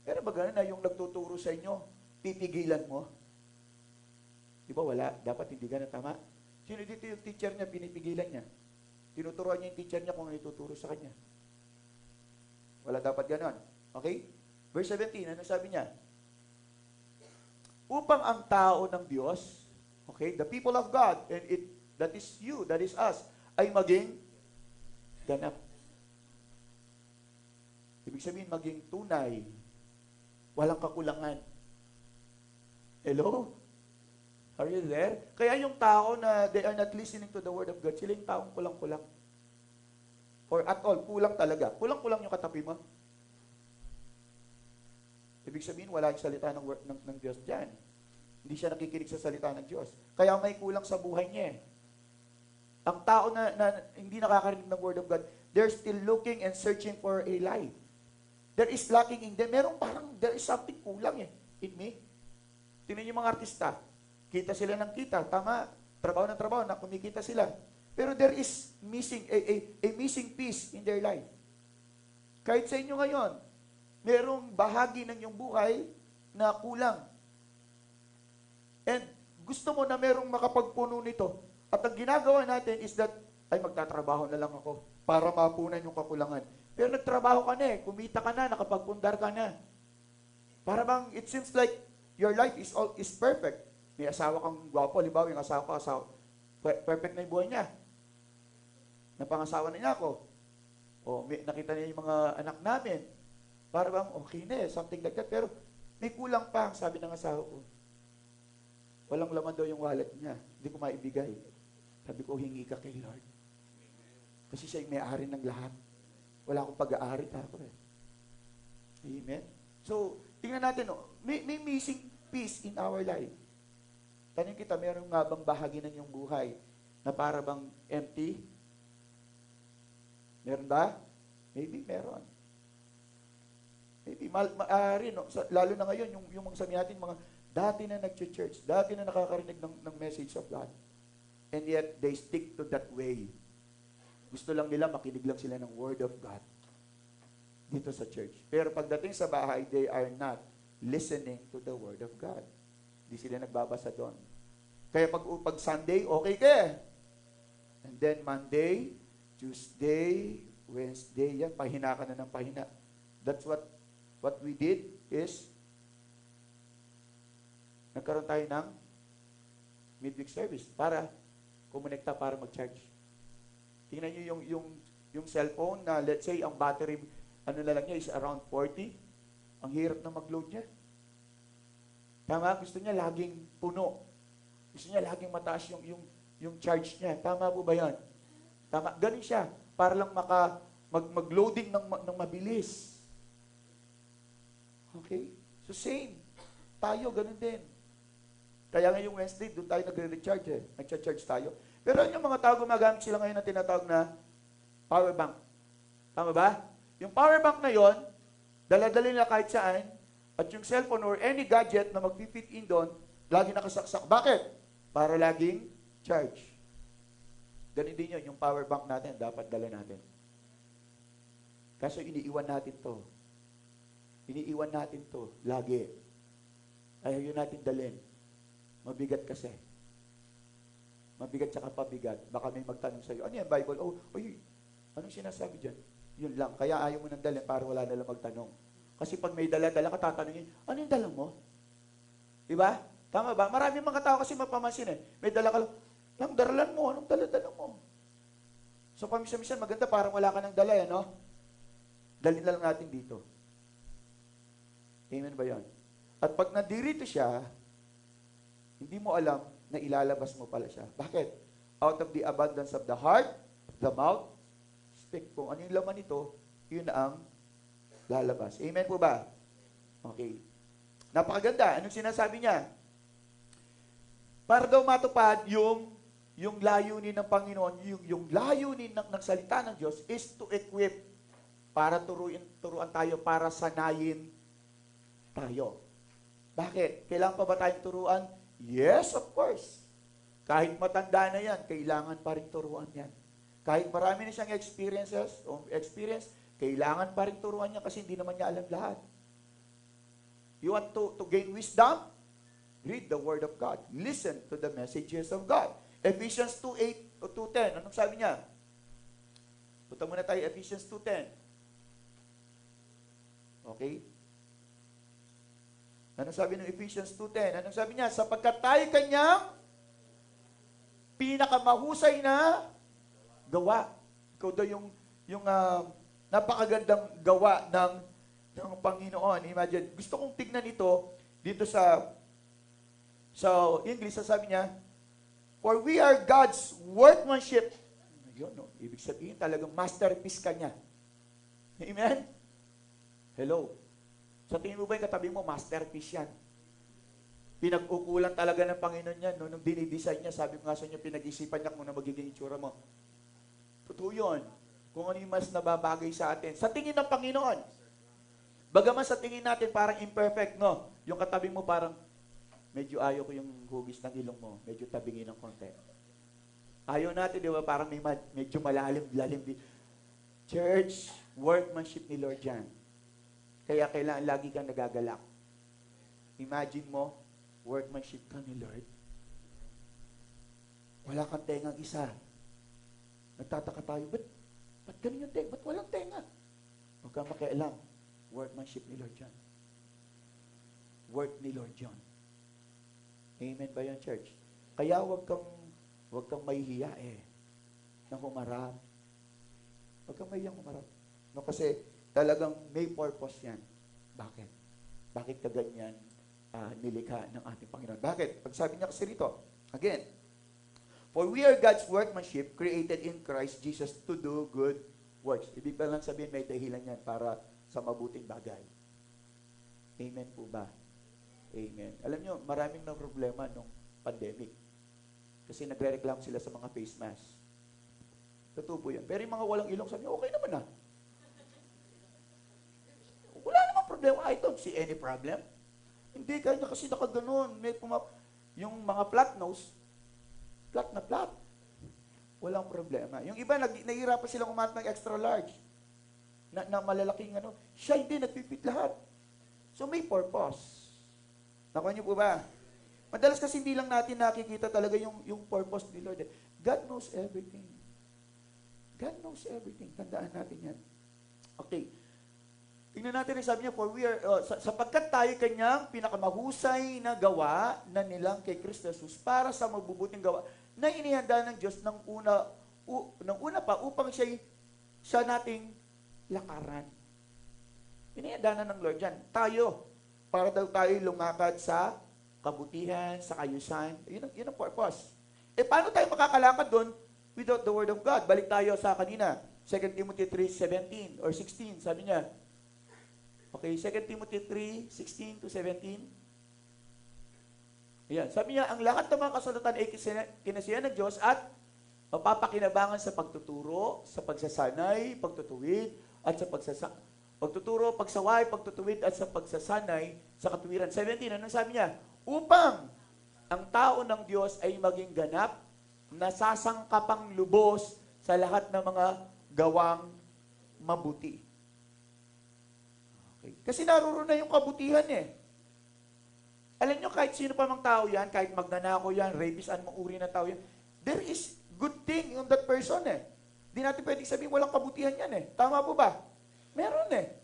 [SPEAKER 1] Pero ba ganun na yung nagtuturo sa inyo, pipigilan mo? Di ba wala? Dapat hindi ganun, tama? Sino dito yung teacher niya, pinipigilan niya? Tinuturuan niya yung teacher niya kung ano ituturo sa kanya. Wala dapat ganun. Okay? Verse 17, ano sabi niya? Upang ang tao ng Diyos, okay, the people of God, and that is you, that is us, ay maging ganap. Ibig sabihin, maging tunay, walang kakulangan. Hello? Are you there? Kaya yung tao na they are not listening to the Word of God, sila yung taong kulang-kulang. Or at all, kulang talaga. Kulang-kulang yung katabi mo. Ibig sabihin, wala yung salita ng Diyos dyan. Hindi siya nakikinig sa salita ng Diyos. Kaya may kulang sa buhay niya. Ang tao na hindi nakakarinig ng Word of God, they're still looking and searching for a life. There is lacking in them. There is something kulang in me. Tingnan niyo mga artista. Kita sila ng kita. Tama. Trabaho ng trabaho na kumikita sila. Pero there is missing, a missing piece in their life. Kahit sa inyo ngayon, merong bahagi ng iyong buhay na kulang. And gusto mo na merong makapagpuno nito. At ang ginagawa natin is that, ay magtatrabaho na lang ako para mapunan yung kakulangan. Pero nagtrabaho ka na kumita ka na, nakapagpundar ka na. Para bang, it seems like your life is perfect. May asawa kang gwapo, halimbawa yung asawa ko, perfect na yung buhay niya. Napangasawa na niya ako. O nakita niya yung mga anak namin. Para bang okay na something like that. Pero may kulang pa, sabi ng asawa ko. Walang laman daw yung wallet niya. Hindi ko maibigay. Sabi ko, hingi ka kay Lord. Kasi siya yung may-ari ng lahat. Wala akong pag-aari ako Amen? So, tingnan natin, may missing piece in our life. Tanong kita, meron nga bang bahagi ng iyong buhay na para bang empty? Meron ba? Maybe meron. Maybe, maaari, lalo na ngayon, yung mga sabi natin, mga dati na nag-church, dati na nakakarinig ng message of God. And yet, they stick to that way. Gusto lang nila, makinig lang sila ng Word of God dito sa church. Pero pagdating sa bahay, they are not listening to the Word of God. Hindi sila nagbabasa doon. Kaya pag Sunday, okay ka. And then Monday, Tuesday, Wednesday, yan, pahina ka na ng pahina. That's what we did is, nagkaroon tayo ng midweek service para kumonekta para mag-charge. Tingnan nyo yung cellphone na let's say ang battery, ano na lang niya is around 40. Ang hirap na mag-load niya. Tama? Gusto niya laging puno. Gusto niya laging mataas yung charge niya. Tama po ba yan? Tama. Ganun siya. Para lang mag-loading ng mabilis. Okay? So same. Tayo, ganun din. Kaya ngayong Wednesday, doon tayo nagre-recharge Nag-charge tayo. Pero yung mga tao gumagamit sila ngayon na tinatawag na power bank. Tama ba? Yung power bank na yon, dala-dala nila kahit saan, at yung cellphone or any gadget na mag-fit in doon, lagi nakasaksak. Bakit? Para laging charge. Ganun din yun, yung power bank natin, dapat dala natin. Kaso iniiwan natin to. Iniiwan natin to. Lagi. Ayaw yun natin dalhin. Mabigat kasi. Mabigat tsaka pabigat. Baka may magtanong sa'yo, ano yan, Bible? Oh, oy, anong sinasabi dyan? Yun lang. Kaya ayaw mo nang dalhin para wala nalang magtanong. Kasi pag may dala-dala ka, tatanungin, ano yung dala mo? Diba? Tama ba? Maraming mga tao kasi mapamansin eh. May dala ka lang, anong daralan mo? Anong dala-dala mo? So, paminsan-minsan, maganda parang wala ka ng dala, no? Dalhin na lang natin dito. Amen ba yan? At pag nandirito siya, hindi mo alam na ilalabas mo pala siya. Bakit? Out of the abundance of the heart, the mouth, speak. Kung ano yung laman nito, yun ang lalabas. Amen po ba? Okay. Napakaganda. Anong sinasabi niya? Para daw matupad yung layunin ng Panginoon, yung layunin ng salita ng Diyos is to equip para turuan tayo, para sanayin tayo. Bakit? Kailangan pa ba tayong turuan? Yes, of course. Kahit matanda na yan, kailangan pa rin turuan yan. Kahit marami na siyang experience, kailangan pa rin turuan niya kasi hindi naman niya alam lahat. You want to gain wisdom? Read the Word of God. Listen to the messages of God. Ephesians 2:8 o 2:10. Anong sabi niya? Punta muna tayo, Ephesians 2:10. Okay? Anong sabi ng Ephesians 2:10? Anong sabi niya? Sapagkat tayo kanyang pinakamahusay na gawa. Ikaw daw yung napakagandang gawa ng Panginoon. Imagine, gusto kong tignan ito dito sa English, sabi niya, for we are God's workmanship. Yun, no? Ibig sabihin talagang masterpiece ka niya. Amen? Hello. Sa tingin mo ba yung katabi mo, masterpiece yan? Pinag-ukulan talaga ng Panginoon yan. No? Nung dinidesign niya, sabi ko nga sa inyo, pinag-isipan niya kung ano magiging itsura mo. Totoo yun. Kung ano yung mas nababagay sa atin. Sa tingin ng Panginoon. Bagaman sa tingin natin parang imperfect, no? Yung katabi mo parang, medyo ayaw ko yung hugis ng ilong mo. Medyo tabingin ng konti. Ayaw natin, di ba? Parang medyo malalim. Church, workmanship ni Lord yan. Kaya kailangan lagi kang nagagalak. Imagine mo, workmanship ka ni Lord. Wala kang tengang isa. Nagtataka tayo, ba't ganun yung tenga? Ba't walang tenga? Huwag kang makialam. Workmanship ni Lord yan. Work ni Lord yan. Amen ba yan, church? Kaya huwag kang mahihiya na humarap. Huwag kang mahihiyang humarap. No, kasi talagang may purpose yan. Bakit? Bakit ka ganyan nilikha ng ating Panginoon? Bakit? Pag sabi niya kasi rito, again, for we are God's workmanship created in Christ Jesus to do good works. Ibig pa lang sabihin may dahilan yan para sa mabuting bagay. Amen po ba? Amen. Alam nyo, maraming na problema nung pandemic. Kasi nagre-reklamo sila sa mga face mask. Totoo po yan. Pero yung mga walang ilong, sabi okay naman Wala namang problema. I don't see any problem. Hindi, kanya kasi nakaganon. Yung mga flat nose, flat na flat. Walang problema. Yung iba, nahihirapan silang umanap ng extra large. Na malalaking Siya hindi, nagpipit lahat. So may purpose. Nakuha niyo po ba? Madalas kasi hindi lang natin nakikita talaga yung purpose ni Lord. God knows everything. God knows everything. Tandaan natin yan. Okay. Tingnan natin, sabi niya, for we are, sapagkat tayo kanyang pinakamahusay na gawa na nilang kay Kristo Jesus para sa mabubuting gawa na inihanda ng Diyos ng una pa upang siya nating lakaran. Inihanda na ng Lord yan. Tayo, para daw tayo lumakad sa kabutihan, sa kayusan. Yun ang purpose. Paano tayo makakalakad doon without the Word of God? Balik tayo sa kanina. 2 Timothy 3:17 or 16, sabi niya. Okay, 2 Timothy 3:16 to 17. Ayan, sabi niya, ang lahat ng mga kasulatan ay kinasiyahan ng Diyos at mapapakinabangan sa pagtuturo, sa pagsasanay, pagtutuwid, at sa pagtuturo, pagsaway, pagtutuwid, at sa pagsasanay sa katuwiran. 17, anong sabi niya? Upang ang tao ng Diyos ay maging ganap, nasasangkapang lubos sa lahat ng mga gawang mabuti. Okay. Kasi naroon na yung kabutihan eh. Alam nyo, kahit sino pa mang tao yan, kahit magnanakaw yan, rapist, anong uri na tao yan, there is good thing in that person eh. Hindi natin pwedeng sabihin walang kabutihan yan eh. Tama po ba? Meron eh.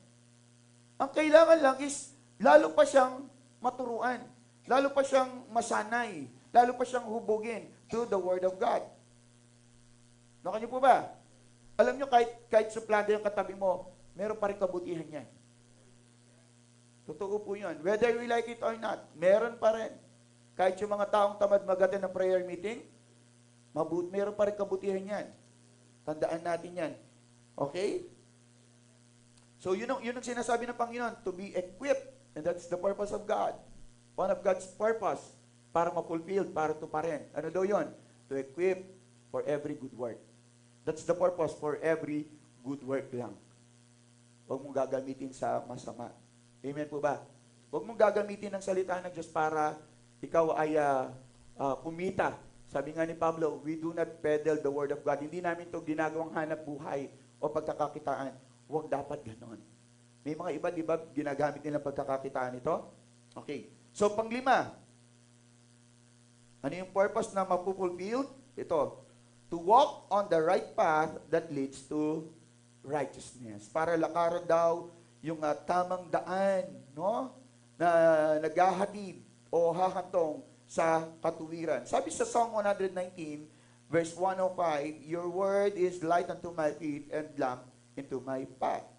[SPEAKER 1] Ang kailangan lang is, lalo pa siyang maturuan. Lalo pa siyang masanay. Lalo pa siyang hubugin through the Word of God. Nakan niyo po ba? Alam nyo, kahit suplada yung katabi mo, meron pa rin kabutihan yan. Totoo po yun. Whether we like it or not, meron pa rin. Kahit yung mga taong tamad mag-attend ng prayer meeting, meron pa rin kabutihan yan. Tandaan natin yan. Okay? So, yun ang sinasabi ng Panginoon, to be equipped. And that's the purpose of God. One of God's purpose, para ma-fulfilled, para tuparin. Ano daw yun? To equip for every good work. That's the purpose for every good work lang. Huwag mong gagamitin sa masama. Amen po ba? Huwag mong gagamitin ang salita ng Diyos para ikaw ay kumita. Sabi nga ni Pablo, we do not peddle the word of God. Hindi namin ito ginagawang hanap buhay o pagkakakitaan. Huwag dapat ganon. May mga iba, di ba, ginagamit nilang pagkakakitaan ito? Okay. So, panglima, ano yung purpose na mapupulfill? Ito, to walk on the right path that leads to righteousness. Para lakaran daw yung tamang daan, no? Na naghahatid o hahantong sa katuwiran. Sabi sa Psalm 119, verse 105, your word is light unto my feet and lamp into my path.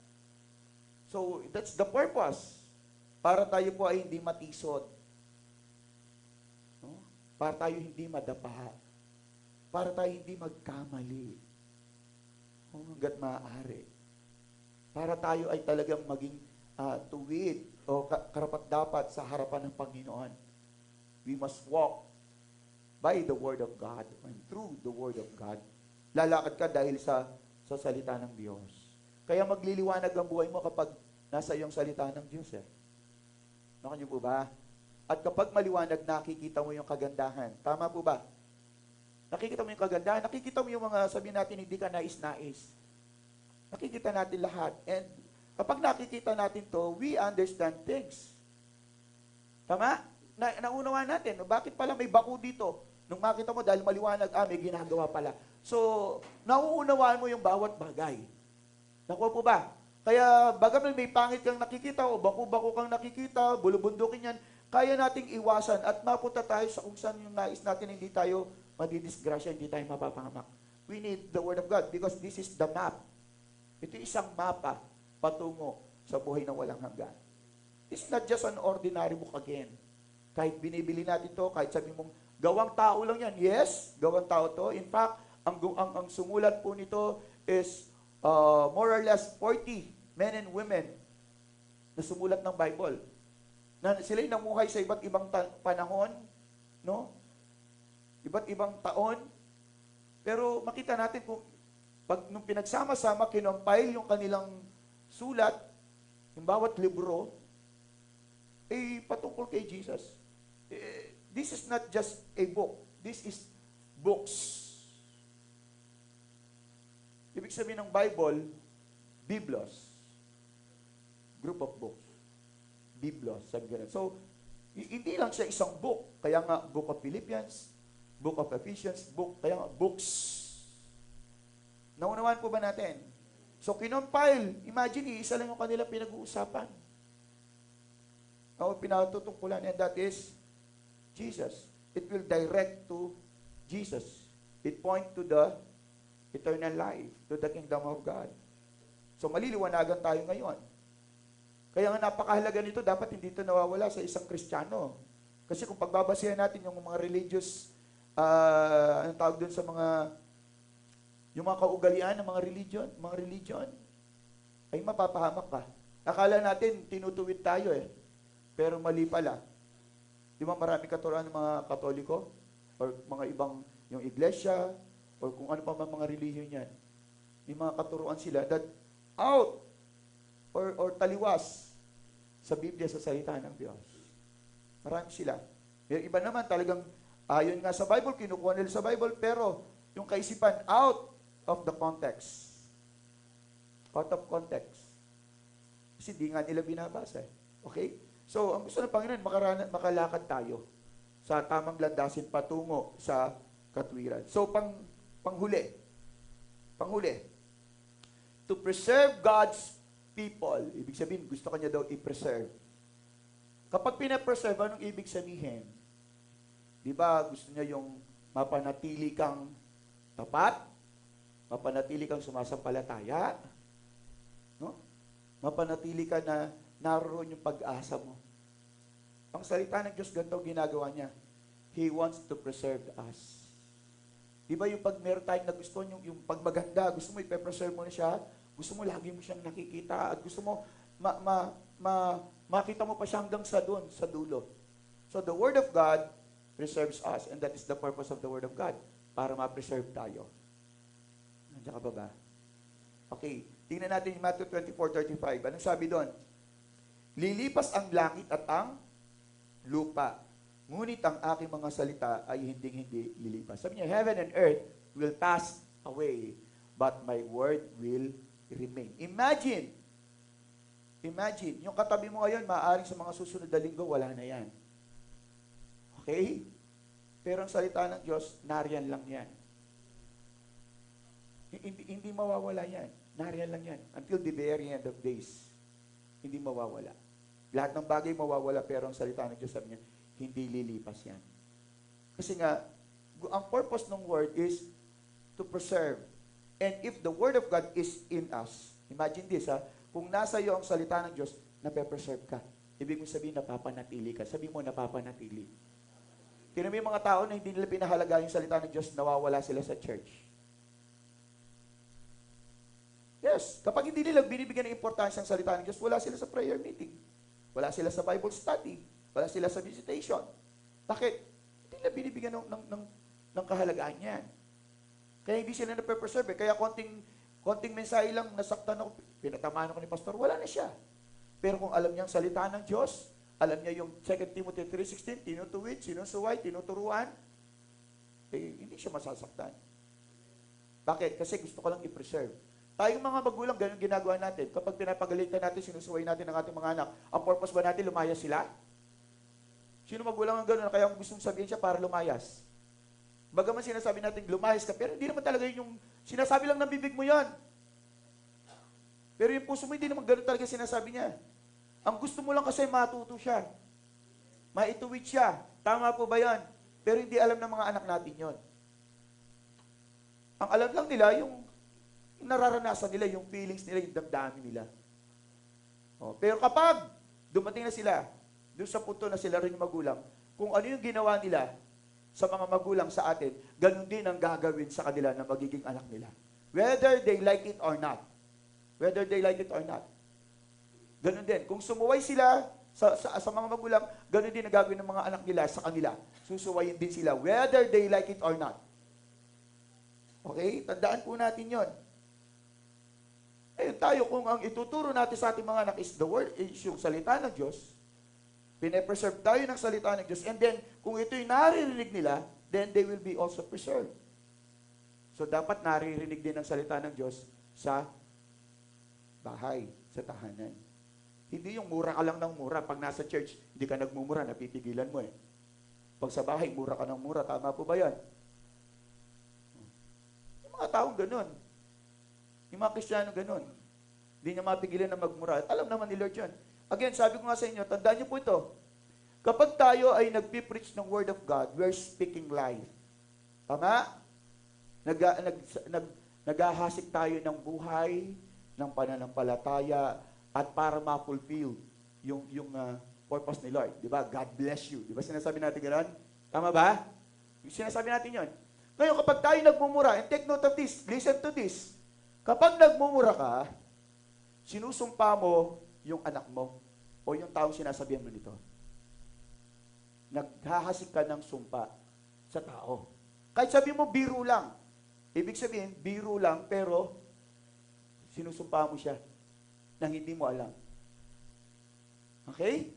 [SPEAKER 1] So, that's the purpose. Para tayo po ay hindi matisod. No? Para tayo hindi madapa. Para tayo hindi magkamali. Hanggat maaari. Para tayo ay talagang maging tuwid o karapat-dapat sa harapan ng Panginoon. We must walk by the Word of God and through the Word of God. Lalakad ka dahil sa salita ng Diyos. Kaya magliliwanag ang buhay mo kapag nasa iyong salita ng Diyos eh. Nakan niyo po ba? At kapag maliwanag, nakikita mo yung kagandahan. Tama po ba? Nakikita mo yung kagandahan. Nakikita mo yung mga, sabihin natin, hindi ka nais-nais. Nakikita natin lahat. And kapag nakikita natin to, we understand things. Tama? Naunawaan natin. Bakit pala may bako dito? Nung makita mo, dahil maliwanag, may ginagawa pala. So, nauunawaan mo yung bawat bagay. Nakuha po ba? Kaya, bagaman may pangit kang nakikita o bako-bako kang nakikita, bulubundukin yan, kaya nating iwasan at mapunta tayo sa kung saan yung nais natin, hindi tayo madidisgrasya, hindi tayo mapapahamak. We need the Word of God because this is the map. Ito isang mapa patungo sa buhay na walang hanggan. It's not just an ordinary book again. Kahit binibili natin to, kahit sabi mong, gawang tao lang yan. Yes, gawang tao to. In fact, ang sumulat po nito is more or less 40 men and women na sumulat ng Bible. Na sila'y namuhay sa iba't ibang panahon, no? Iba't ibang taon. Pero makita natin kung nung pinagsama-sama, kinompile yung kanilang sulat, yung bawat libro, patungkol kay Jesus. This is not just a book. This is books. Ibig sabihin ng Bible, Biblos. Group of books. Biblos, sabi ganun. So, hindi lang siya isang book. Kaya nga, Book of Philippians, Book of Ephesians, kaya nga, books. Naunawaan po ba natin? So, kinompile. Imagine, isa lang yung kanila pinag-uusapan. O, pinatutungkulan. And that is Jesus. It will direct to Jesus. It point to the eternal life, to the kingdom of God. So, maliliwanagan tayo ngayon. Kaya nga napakahalaga nito, dapat hindi ito nawawala sa isang Kristiyano. Kasi kung pagbabasihan natin yung mga religious, anong tawag dun sa yung mga kaugalian ng mga religion, ay mapapahamak ka. Akala natin, tinutuwid tayo eh. Pero mali pala. Di ba marami katuruan ng mga Katoliko? Or mga ibang, yung iglesia, or kung ano pa mga religion yan. May mga katuruan sila that out or taliwas sa Biblia, sa salita ng Diyos. Marami sila. Yung iba naman talagang ayon nga sa Bible, kinukuha nila sa Bible, pero yung kaisipan out of the context. Out of context. Kasi hindi nga nila binabasa. Okay? So, ang gusto ng Panginoon, makalakad tayo sa tamang landasin patungo sa katwiran. So, panghuli. To preserve God's people, ibig sabihin, gusto kanya daw i-preserve. Kapag pinapreserve, anong ibig sabihin? Di ba, gusto niya yung mapanatili kang tapat, mapanatili kang sumasampalataya, no? Mapanatili ka na naroon yung pag-asa mo. Ang salita ng Diyos, ganito ginagawa niya. He wants to preserve us. Di ba yung pag meron tayong nagustuhan, yung pagmaganda, gusto mo ipe-preserve mo na siya, gusto mo lagi mo siyang nakikita, at gusto mo makita mo pa siya hanggang sa doon, sa dulo. So the Word of God preserves us, and that is the purpose of the Word of God, para ma-preserve tayo. Nandiyan ka ba ba? Okay, tingnan natin yung Matthew 24:35. Anong sabi doon? Lilipas ang langit at ang lupa, ngunit ang aking mga salita ay hindi lilipas. Sabi niya, heaven and earth will pass away, but my word will remain. Imagine, yung katabi mo ngayon, maaaring sa mga susunod na linggo, wala na yan. Okay? Pero ang salita ng Diyos, nariyan lang yan. Hindi mawawala yan. Nariyan lang yan. Until the very end of days. Hindi mawawala. Lahat ng bagay mawawala, pero ang salita ng Diyos, sabi niya, hindi lilipas yan. Kasi nga, ang purpose ng word is to preserve. And if the word of God is in us, imagine this kung nasa iyo ang salita ng Diyos, nape-preserve ka. Ibig mo sabihin, napapanatili ka. Sabi mo, napapanatili. Tingnan mo yung mga tao na hindi nila pinahalaga yung salita ng Diyos, nawawala sila sa church. Yes, kapag hindi nila binibigyan ng importansya ang salita ng Diyos, wala sila sa prayer meeting. Wala sila sa Bible study. Wala sila sa visitation. Bakit? Hindi nila binibigyan ng kahalagaan yan. Kaya hindi sila nape-preserve. Kaya konting mensahe lang, nasaktan ako, pinatamaan ako ni pastor, wala na siya. Pero kung alam niya ang salita ng Diyos, alam niya yung 2 Timothy 3:16, tinutuwid, sinusuway, tinuturuan, hindi siya masasaktan. Bakit? Kasi gusto ko lang i-preserve. Tayong mga magulang, ganun ginagawa natin. Kapag pinapagalitan natin, sinusuway natin ang ating mga anak, ang purpose ba natin, lumayas sila? Sino magulang ang gano'n? Kaya gusto mong sabihin siya para lumayas. Bagaman sinasabi natin, lumayas ka, pero hindi naman talaga yung sinasabi lang ng bibig mo yan. Pero yung puso mo, hindi naman gano'n talaga sinasabi niya. Ang gusto mo lang kasi matuto siya. Maituwid siya. Tama po ba yan? Pero hindi alam ng mga anak natin yon. Ang alam lang nila, yung nararanasan nila, yung feelings nila, yung damdamin nila. Pero kapag dumating na sila, doon sa punto na sila rin yung magulang, kung ano yung ginawa nila sa mga magulang sa atin, ganun din ang gagawin sa kanila na magiging anak nila. Whether they like it or not. Whether they like it or not. Ganun din. Kung sumuway sila sa mga magulang, ganun din ang gagawin ng mga anak nila sa kanila. Susuwayin din sila, whether they like it or not. Okay? Tandaan po natin yon. Tayo, kung ang ituturo natin sa ating mga anak is the word, is yung salita ng Diyos, pine-preserve tayo ng salita ng Diyos, and then, kung ito'y naririnig nila, then they will be also preserved. So, dapat naririnig din ang salita ng Diyos sa bahay, sa tahanan. Hindi yung mura ka lang ng mura. Pag nasa church, hindi ka nagmumura, napipigilan mo eh. Pag sa bahay, mura ka ng mura. Tama po ba yan? Yung mga taong ganun. Yung mga Kristiyano ganun. Hindi niya mapigilan na magmura. At alam naman ni Lord yun. Again, sabi ko nga sa inyo, tandaan niyo po ito. Kapag tayo ay nagpipreach ng Word of God, we're speaking life. Tama? Naghahasik tayo ng buhay, ng pananampalataya, at para ma-fulfill yung purpose ni Lord. Di ba? God bless you. Di ba sinasabi natin gano'n? Tama ba? Yung sinasabi natin yun. Ngayon, kapag tayo nagmumura, and take note of this, listen to this. Kapag nagmumura ka, sinusumpa mo yung anak mo o yung taong sinasabihan mo nito. Naghahasik ka ng sumpa sa tao. Kahit sabi mo, biro lang. Ibig sabihin, biro lang, pero sinusumpa mo siya nang hindi mo alam. Okay?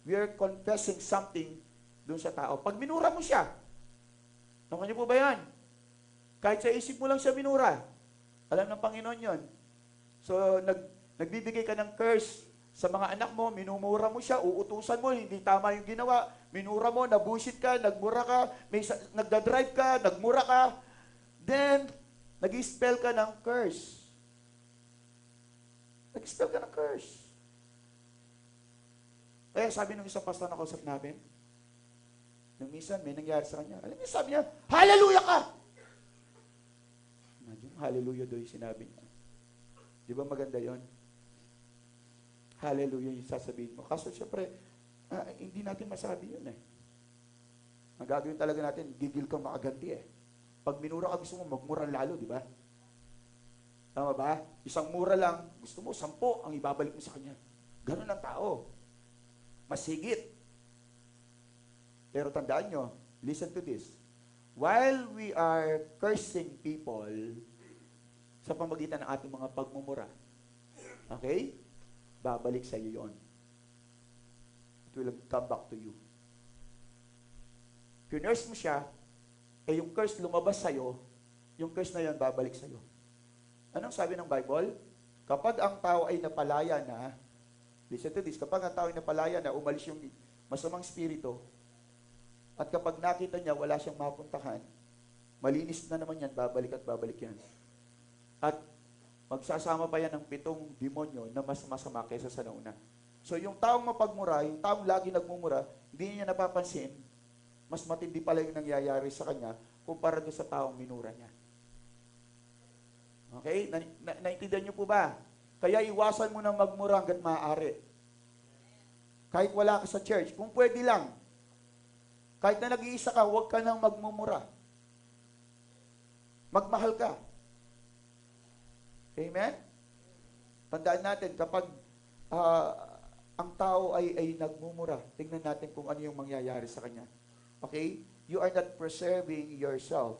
[SPEAKER 1] We are confessing something dun sa tao. Pag minura mo siya, naman niyo po ba yan? Kahit sa isip mo lang siya minura. Alam ng Panginoon yon. So, nagbibigay ka ng curse Sa mga anak mo, minumura mo siya, uutusan mo, hindi tama yung ginawa, minura mo, nabushit ka, nagmura ka, nagdadrive ka, nagmura ka, then, nag-spell ka ng curse. Nag-spell ka ng curse. Kaya sabi ng isang pastor na kausap namin, nung minsan may nangyari sa kanya, alam niya, sabi niya, hallelujah ka! Yung hallelujah daw yung sinabi niya. Di ba maganda yon? Hallelujah yung sasabihin mo. Kaso syempre, hindi natin masabi yun eh. Ang gagawin talaga natin, gigil kang makaganti eh. Pag minura ka, gusto mo magmura lalo, di ba? Tama ba? Isang mura lang, gusto mo, 10 ang ibabalik mo sa kanya. Ganun ang tao. Masigit. Pero tandaan nyo, listen to this. While we are cursing people sa pamagitan ng ating mga pagmumura, okay? Babalik sa iyo yon. It will come back to you. Kinurse mo siya, yung curse lumabas sa'yo, yung curse na yan babalik sa'yo. Anong sabi ng Bible? Kapag ang tao ay napalaya na, listen to this, kapag ang tao ay napalaya na, umalis yung masamang spirito, at kapag nakita niya, wala siyang mapuntahan, malinis na naman yan, babalik at babalik yan. At magsasama pa yan ng 7 demonyo na mas masama kaysa sa nauna. So yung taong mapagmura, yung taong lagi nagmumura, hindi niya napapansin, mas matindi pala yung nangyayari sa kanya kumpara doon sa taong minura niya. Okay? Naintindihan niyo po ba? Kaya iwasan mo ng magmura hanggat maaari. Kahit wala ka sa church, kung pwede lang. Kahit na nag-iisa ka, huwag ka nang magmumura. Magmahal ka. Amen? Tandaan natin, kapag ang tao ay nagmumura, tingnan natin kung ano yung mangyayari sa kanya. Okay? You are not preserving yourself.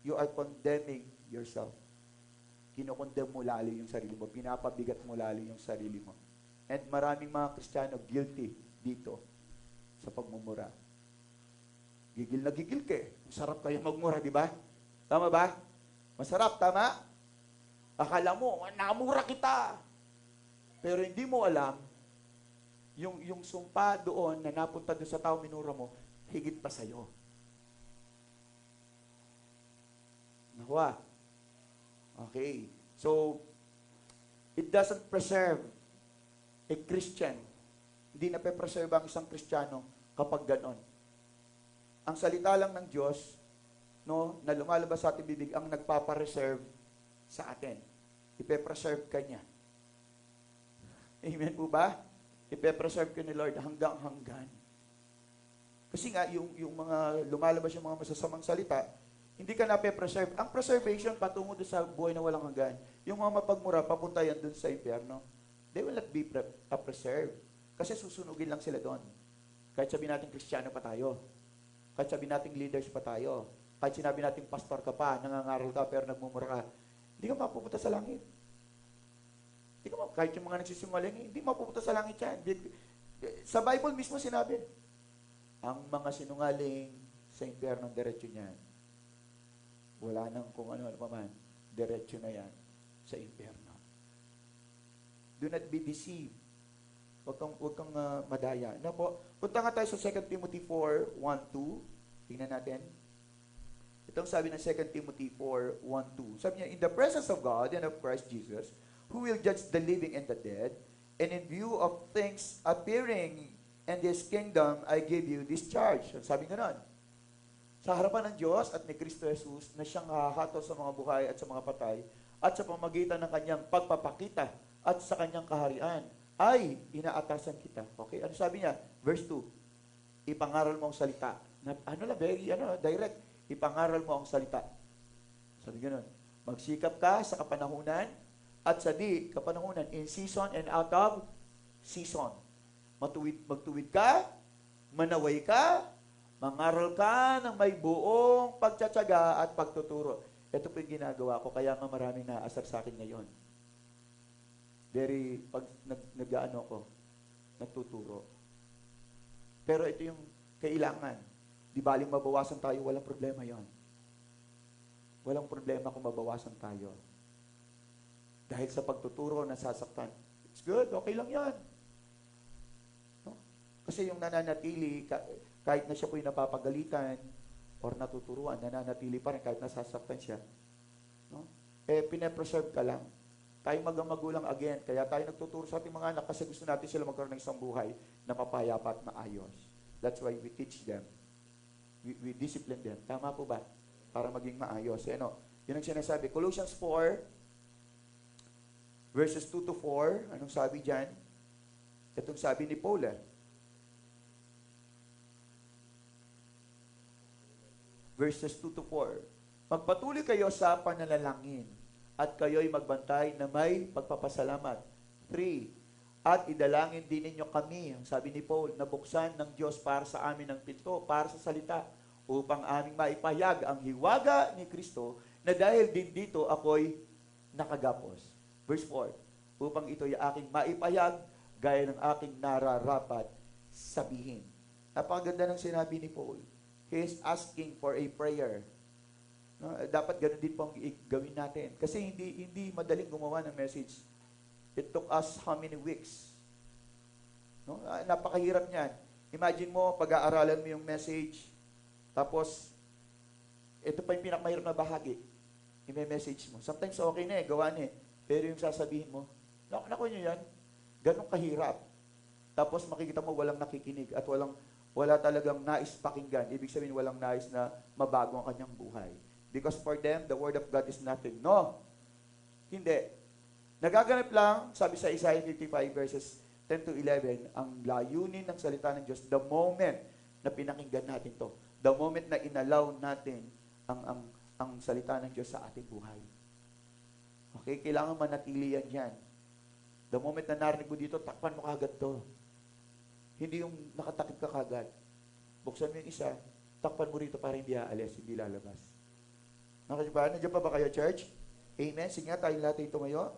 [SPEAKER 1] You are condemning yourself. Kinokondem mo lalo yung sarili mo. Pinapabigat mo lalo yung sarili mo. And maraming mga Kristiyano guilty dito sa pagmumura. Gigil na gigil ka eh. Masarap kayo magmura, di ba? Tama ba? Masarap, tama? Akala mo, namura kita. Pero hindi mo alam, yung sumpa doon na napunta doon sa tao minura mo, higit pa sa'yo. Nakuha. Okay. So, it doesn't preserve a Christian. Hindi na pe-preserve ang isang Kristiyano kapag ganon. Ang salita lang ng Diyos, no, na lumalabas sa ating bibig, ang nagpapareserve sa atin. Ipe-preserve ka niya. Amen po ba? Ipe-preserve ka ni Lord hanggang-hanggan. Kasi nga, yung mga lumalabas yung mga masasamang salita, hindi ka na-preserve. Ang preservation, patungo doon sa buhay na walang hanggan. Yung mga mapagmura, papunta yan doon sa impyerno. They will not be preserved. Kasi susunugin lang sila doon. Kahit sabihin natin Kristiyano pa tayo. Kahit sabihin natin leaders pa tayo. Kahit sinabi natin pastor ka pa, nangangaral ka, pero nagmumura ka. Hindi ka mapupunta sa langit. Kahit yung mga nagsisinungaling, hindi mapupunta sa langit yan. Sa Bible mismo sinabi, ang mga sinungaling sa impyerno ng diretso niyan. Wala nang kung ano pa man, diretso na yan sa impyerno. Do not be deceived. Huwag kang madaya. Ano po? Punta nga tayo sa 2 Timothy 4:1-2. Tingnan natin. Itong sabi ng 2 Timothy 4:1-2. Sabi niya, in the presence of God and of Christ Jesus, who will judge the living and the dead, and in view of things appearing in this kingdom, I give you this charge. Sabi nga nun, sa harapan ng Diyos at ni Kristo Jesus, na siyang hahato sa mga buhay at sa mga patay, at sa pamagitan ng kanyang pagpapakita at sa kanyang kaharian, ay inaatasan kita. Okay? Ano sabi niya? Verse 2. Ipangaral mo ang salita. Very direct. Ipangaral mo ang salita. Sabi gano'n. Magsikap ka sa kapanahunan at sa di kapanahunan, in season and out of season. Magtuwid ka, manaway ka, mangaral ka ng may buong pagtsatsaga at pagtuturo. Ito po yung ginagawa ko, kaya nga maraming naasar sa akin ngayon. Pag nag-ano ko, nagtuturo. Pero ito yung kailangan. Di baling mabawasan tayo, walang problema yon. Walang problema kung mabawasan tayo. Dahil sa pagtuturo, nasasaktan. It's good, okay lang yan. No? Kasi yung nananatili, kahit na siya po'y napapagalitan or natuturuan, nananatili pa rin kahit nasasaktan siya. No? Pinapreserve ka lang. Tayo magulang again, kaya tayo nagtuturo sa ating mga anak kasi gusto natin sila magkaroon ng isang buhay na mapayapa at maayos. That's why we teach them. We discipline them. Tama po ba? Para maging maayos. Ano? Yun ang sinasabi. Colossians 4, verses 2 to 4. Anong sabi dyan? Itong sabi ni Paul. Verses 2 to 4. Magpatuloy kayo sa pananalangin at kayo'y magbantay na may pagpapasalamat. 3. At idalangin din ninyo kami, ang sabi ni Paul, na buksan ng Diyos para sa amin ang pinto, para sa salita, upang aming maipahayag ang hiwaga ni Kristo, na dahil din dito ako'y nakagapos. Verse 4. Upang ito'y aking maipahayag, gaya ng aking nararapat sabihin. Napakaganda ng sinabi ni Paul. He is asking for a prayer. No, dapat ganun din pong gawin natin. Kasi hindi madaling gumawa ng message. It took us how many weeks? No? Napakahirap niyan. Imagine mo, pag-aaralan mo yung message, tapos, ito pa yung pinakamahirap na bahagi. I-message mo. Sometimes okay na gawa na Pero yung sasabihin mo, naku nyo yan, ganun kahirap. Tapos makikita mo walang nakikinig at wala talagang nais pakinggan. Ibig sabihin walang nais na mabago ang kanyang buhay. Because for them, the Word of God is nothing. No. Hindi. Nagaganap lang, sabi sa Isaiah 55 verses 10 to 11, ang layunin ng salita ng Diyos, the moment na pinakinggan natin to, the moment na inalaw natin ang salita ng Diyos sa ating buhay. Okay? Kailangan manatili yan dyan. The moment na narinig mo dito, takpan mo kagad to. Hindi yung nakatakip ka kagad. Buksan mo yung isa, takpan mo rito para hindi aalis, hindi lalabas. Nandiyan pa ba kayo, church? Amen. Sige nga, tayong lahat ay tumayo.